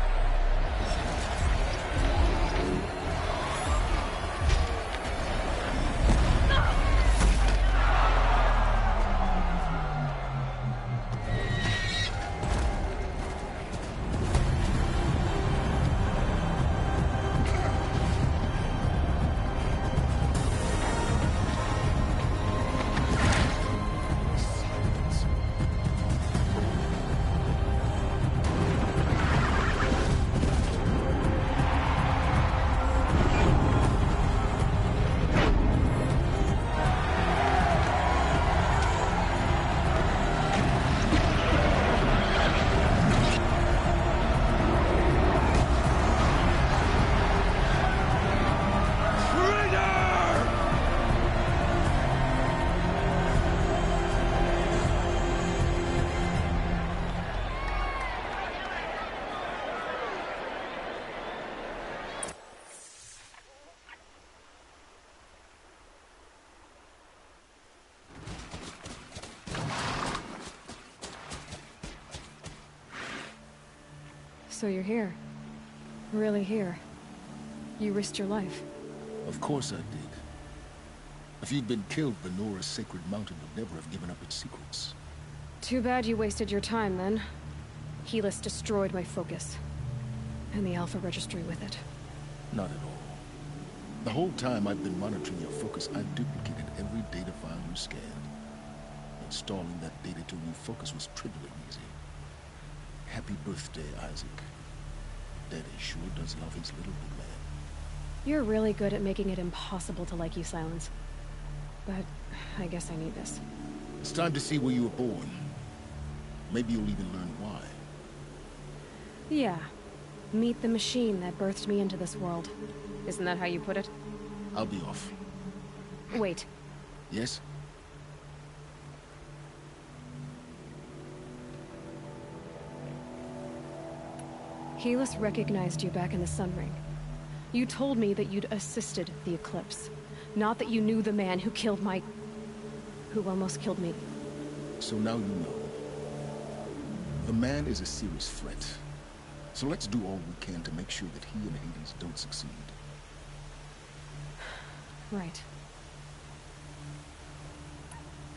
So you're here. Really here. You risked your life. Of course I did. If you'd been killed, Venora's sacred mountain would never have given up its secrets. Too bad you wasted your time, then. Helis destroyed my focus. And the Alpha Registry with it. Not at all. The whole time I've been monitoring your focus, I've duplicated every data file you scanned. Installing that data to refocus was trivially easy. Happy birthday, Isaac. Daddy sure does love his little big man. You're really good at making it impossible to like you, Silence. But I guess I need this. It's time to see where you were born. Maybe you'll even learn why. Yeah. Meet the machine that birthed me into this world. Isn't that how you put it? I'll be off. Wait. Yes? Helis recognized you back in the Sun Ring. You told me that you'd assisted the Eclipse. Not that you knew the man who killed my... who almost killed me. So now you know. The man is a serious threat. So let's do all we can to make sure that he and Hades don't succeed. Right.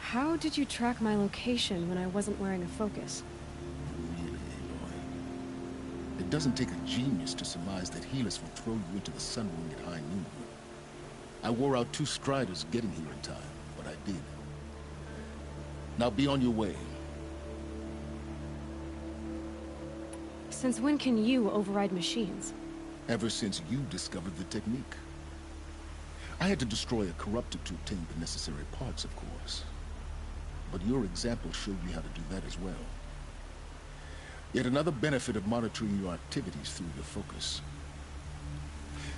How did you track my location when I wasn't wearing a focus? Really, Aloy. It doesn't take a genius to surmise that Helis will throw you into the Sun Ring at high noon. I wore out 2 Striders getting here in time, but I did. Now be on your way. Since when can you override machines? Ever since you discovered the technique. I had to destroy a corruptor to obtain the necessary parts, of course. But your example showed me how to do that as well. Yet another benefit of monitoring your activities through your focus.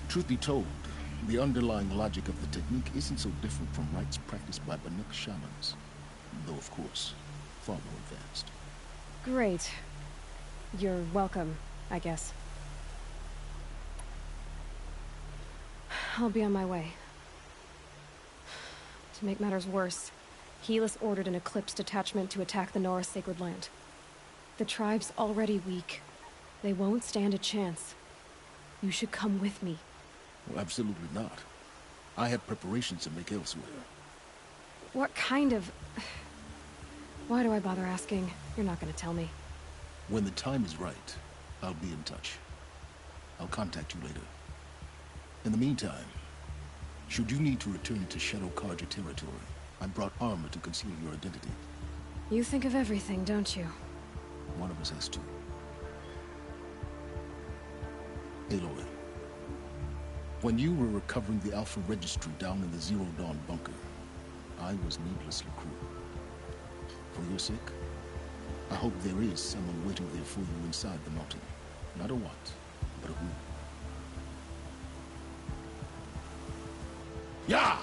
Truth be told, The underlying logic of the technique isn't so different from rites practiced by Banuk shamans, though of course, far more advanced. Great. You're welcome, I guess. I'll be on my way. To make matters worse, Helis ordered an Eclipse detachment to attack the Nora Sacred Land. The tribe's already weak. They won't stand a chance. You should come with me. Well, absolutely not. I have preparations to make elsewhere. What kind of... Why do I bother asking? You're not gonna tell me. When the time is right, I'll be in touch. I'll contact you later. In the meantime, should you need to return to Shadow Carja territory, I brought armor to conceal your identity. You think of everything, don't you? One of us has to. Aloy, when you were recovering the Alpha Registry down in the Zero Dawn bunker, I was needlessly cruel. For your sake, I hope there is someone waiting there for you inside the mountain. Not a what, but a who. Yeah!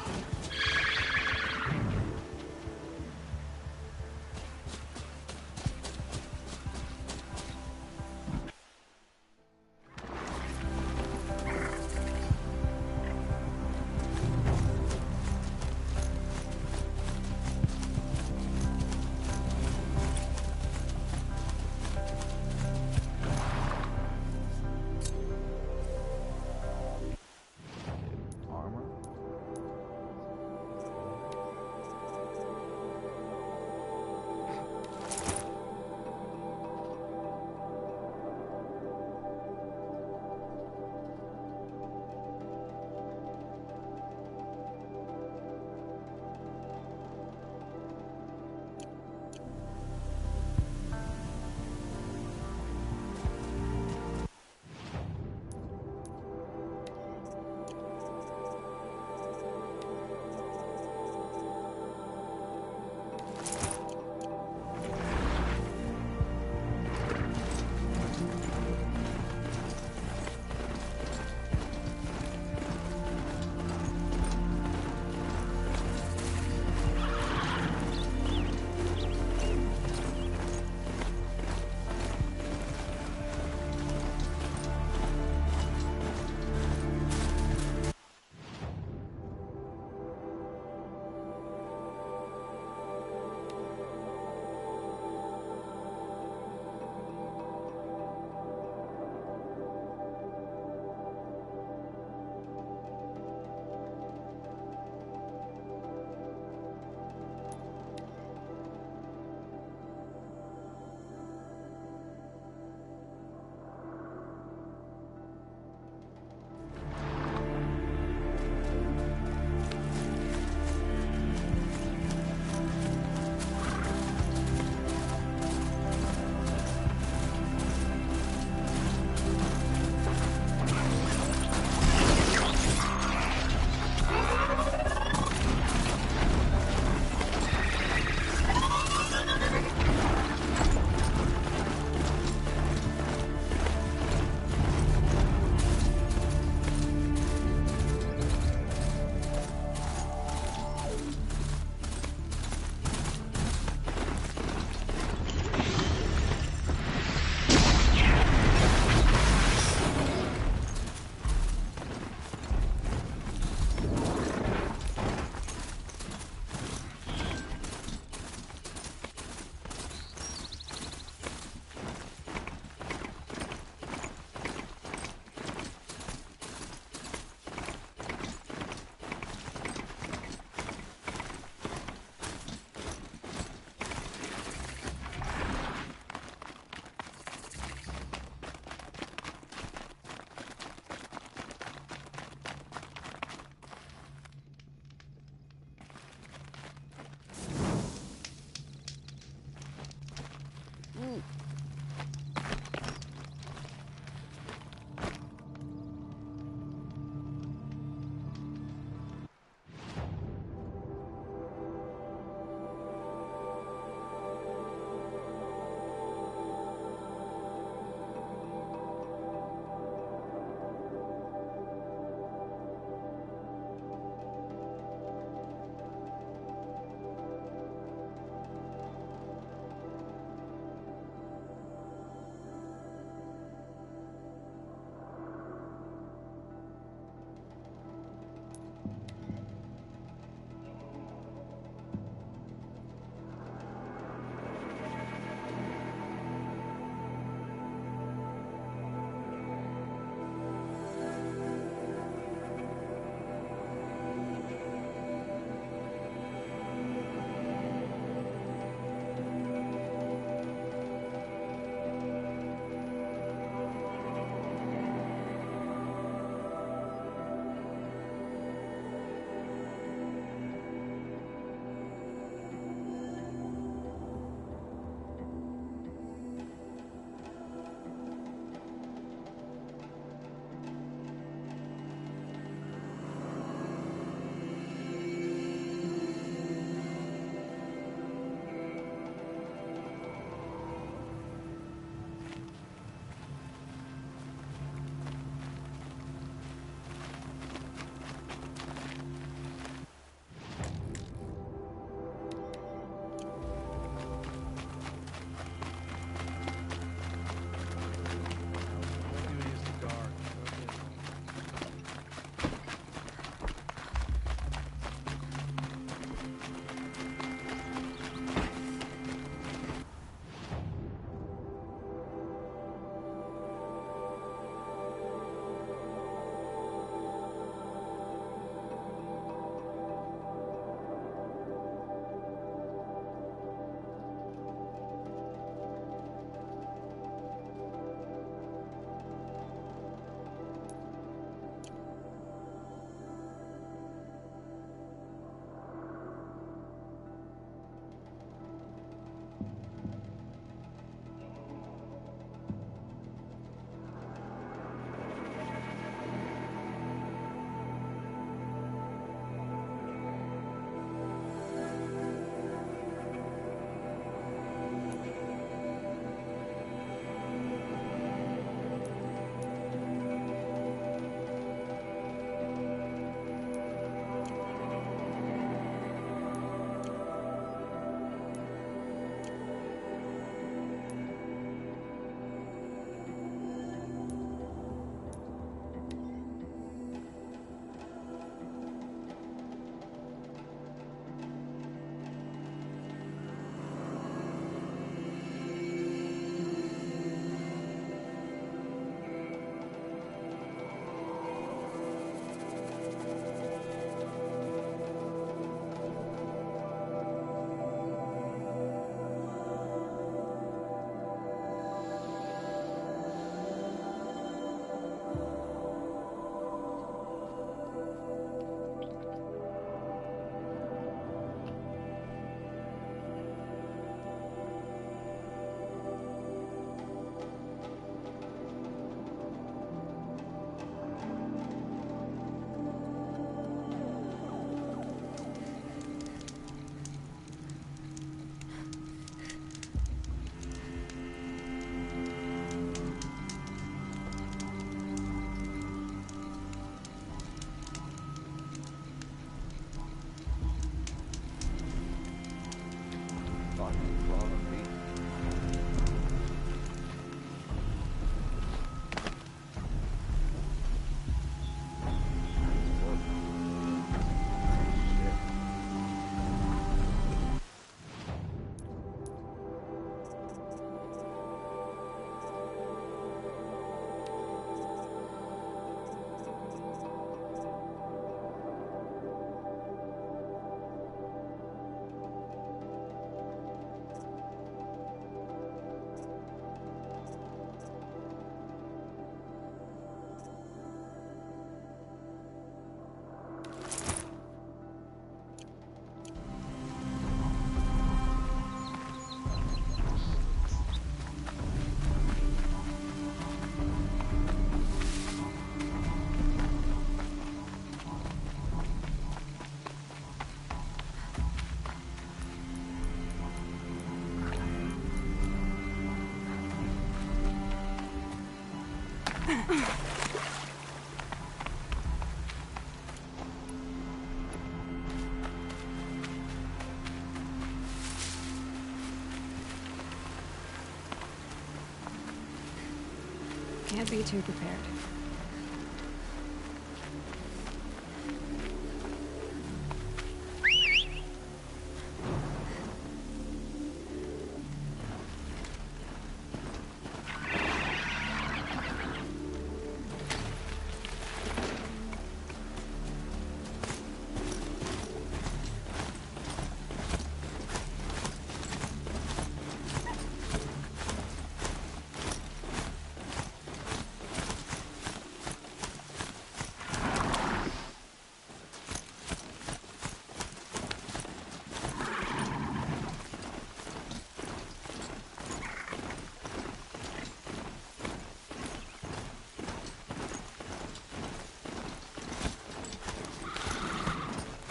Can't be too prepared.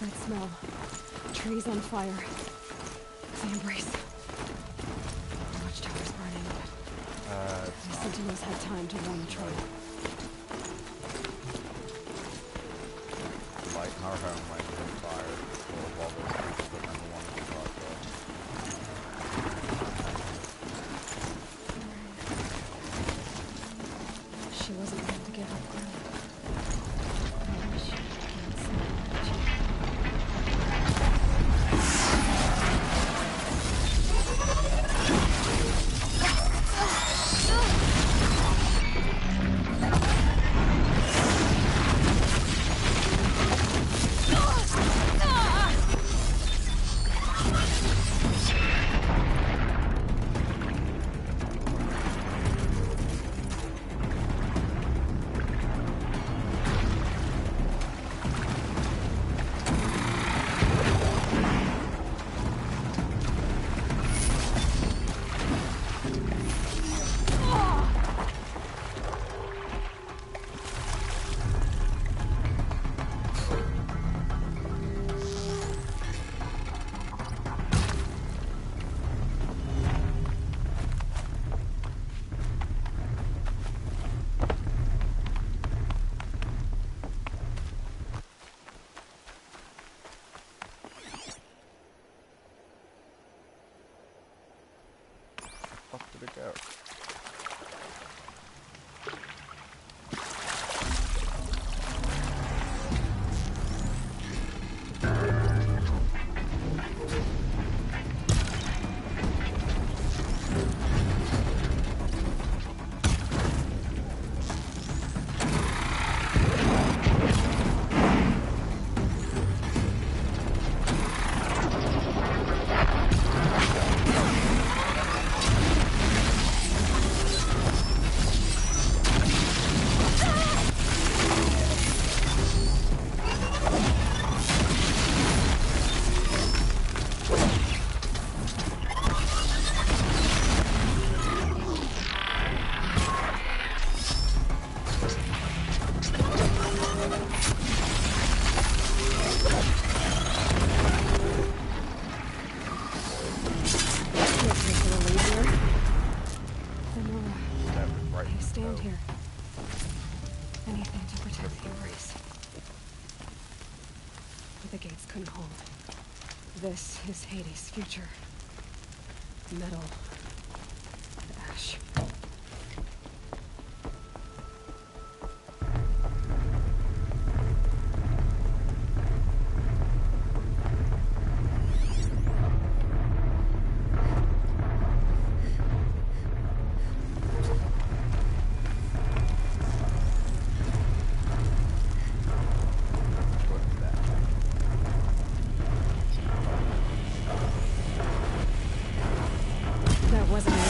That smell. Trees on fire. The embrace. Watchtower's burning, but the sentinels had time to warn the trail. Light in our home went on fire. All of those people that never wanted to talk to us. She wasn't meant to give up ground. Fuck did it go? Stand here. Anything to protect the embrace. But the gates couldn't hold. This is Hades' future. Metal. And ash. That wasn't a lie.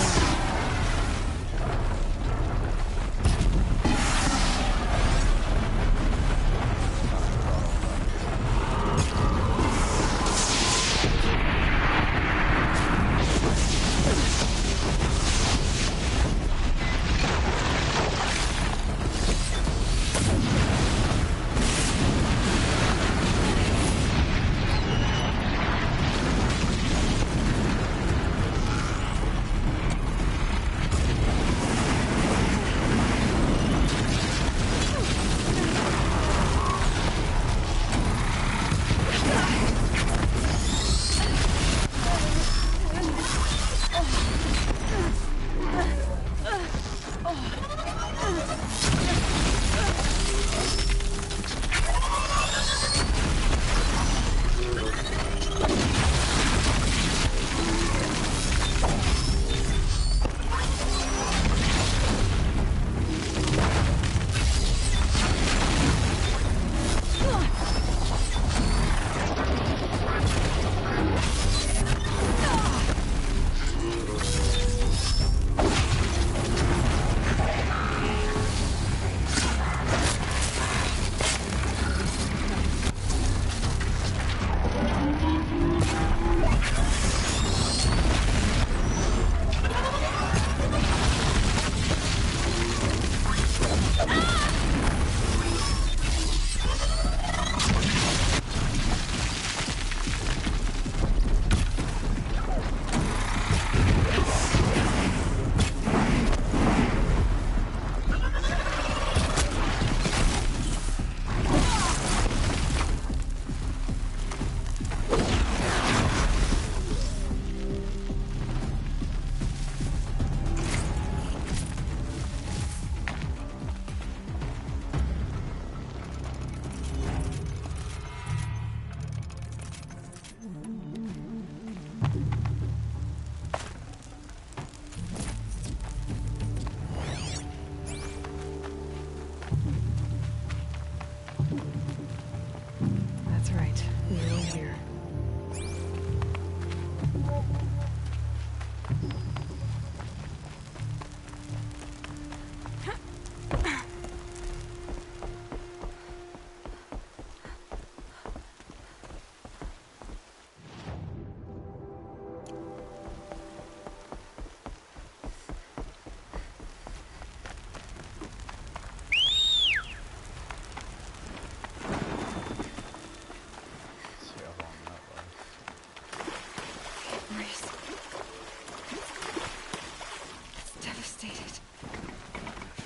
That's right. We were in here.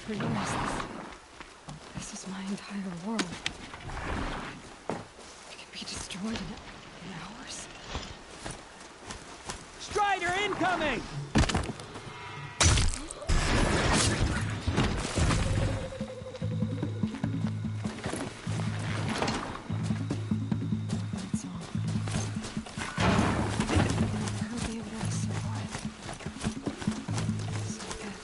For years, this is my entire world. It can be destroyed in hours. Strider incoming! That's all. I'll be able to survive. So good.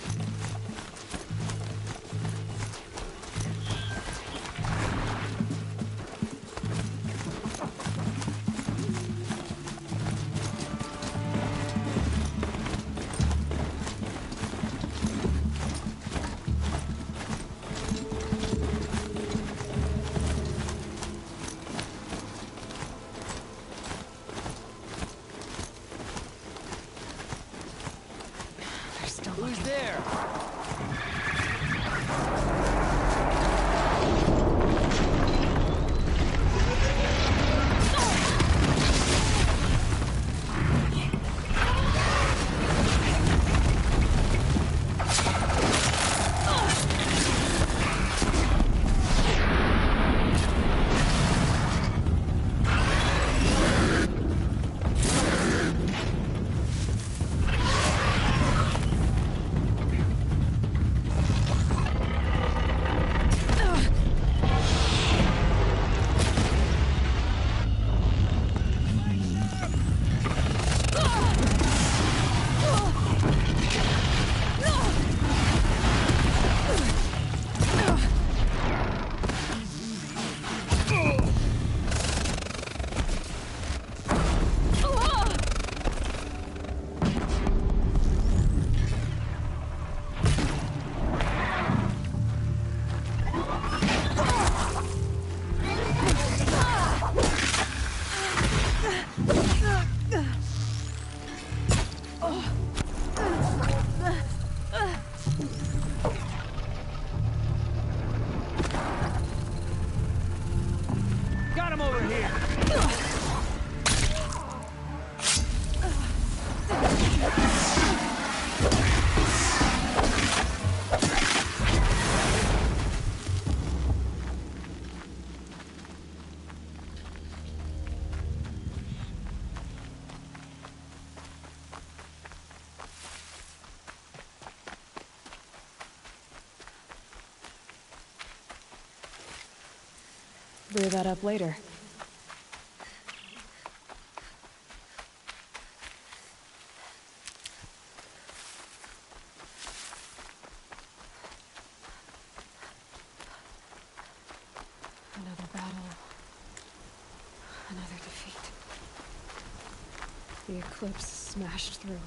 Who's there? Got him over here! Blew that up later. Another battle. Another defeat. The Eclipse smashed through.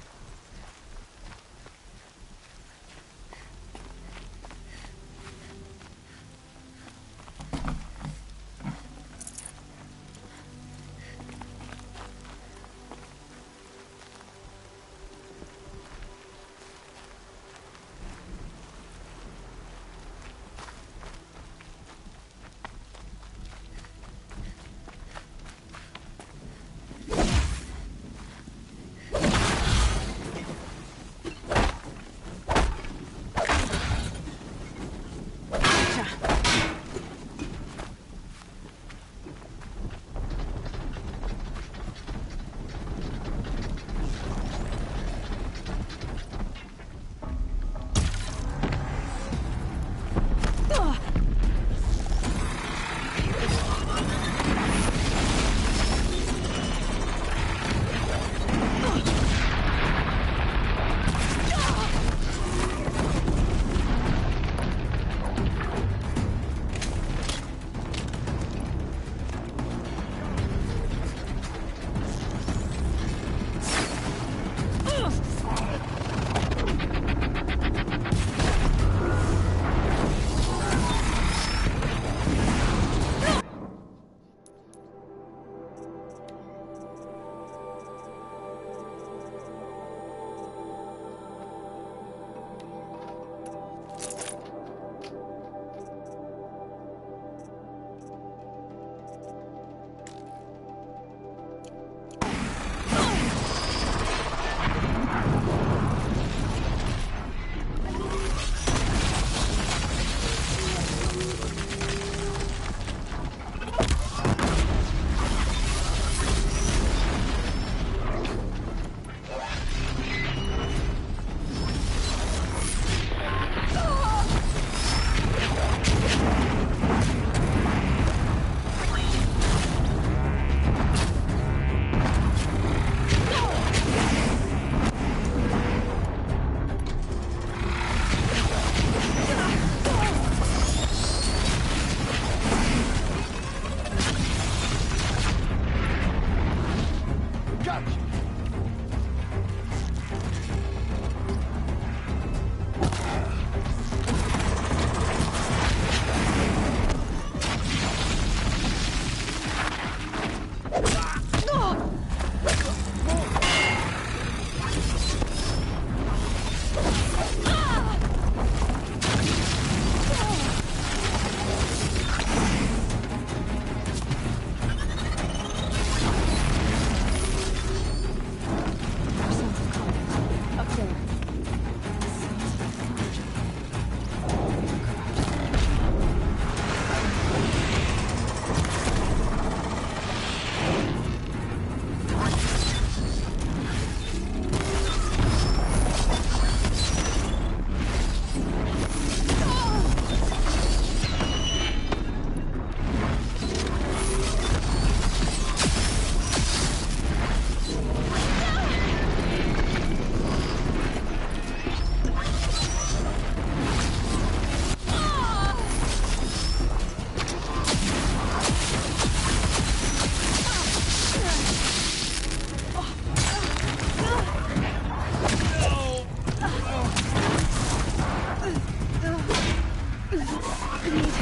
I need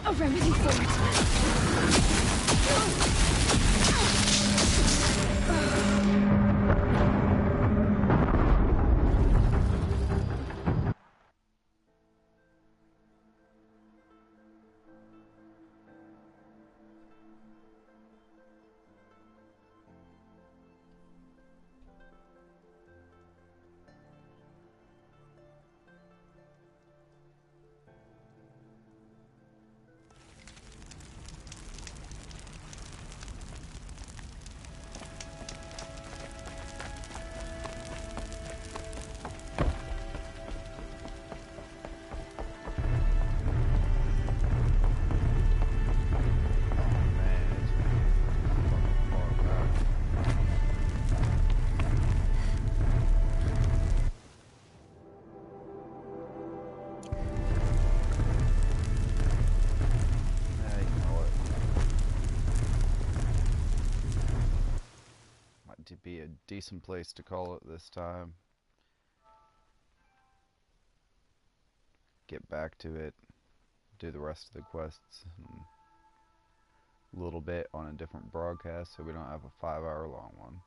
a remedy for it. To be a decent place to call it this time. Get back to it, do the rest of the quests a little bit on a different broadcast so we don't have a 5-hour long one.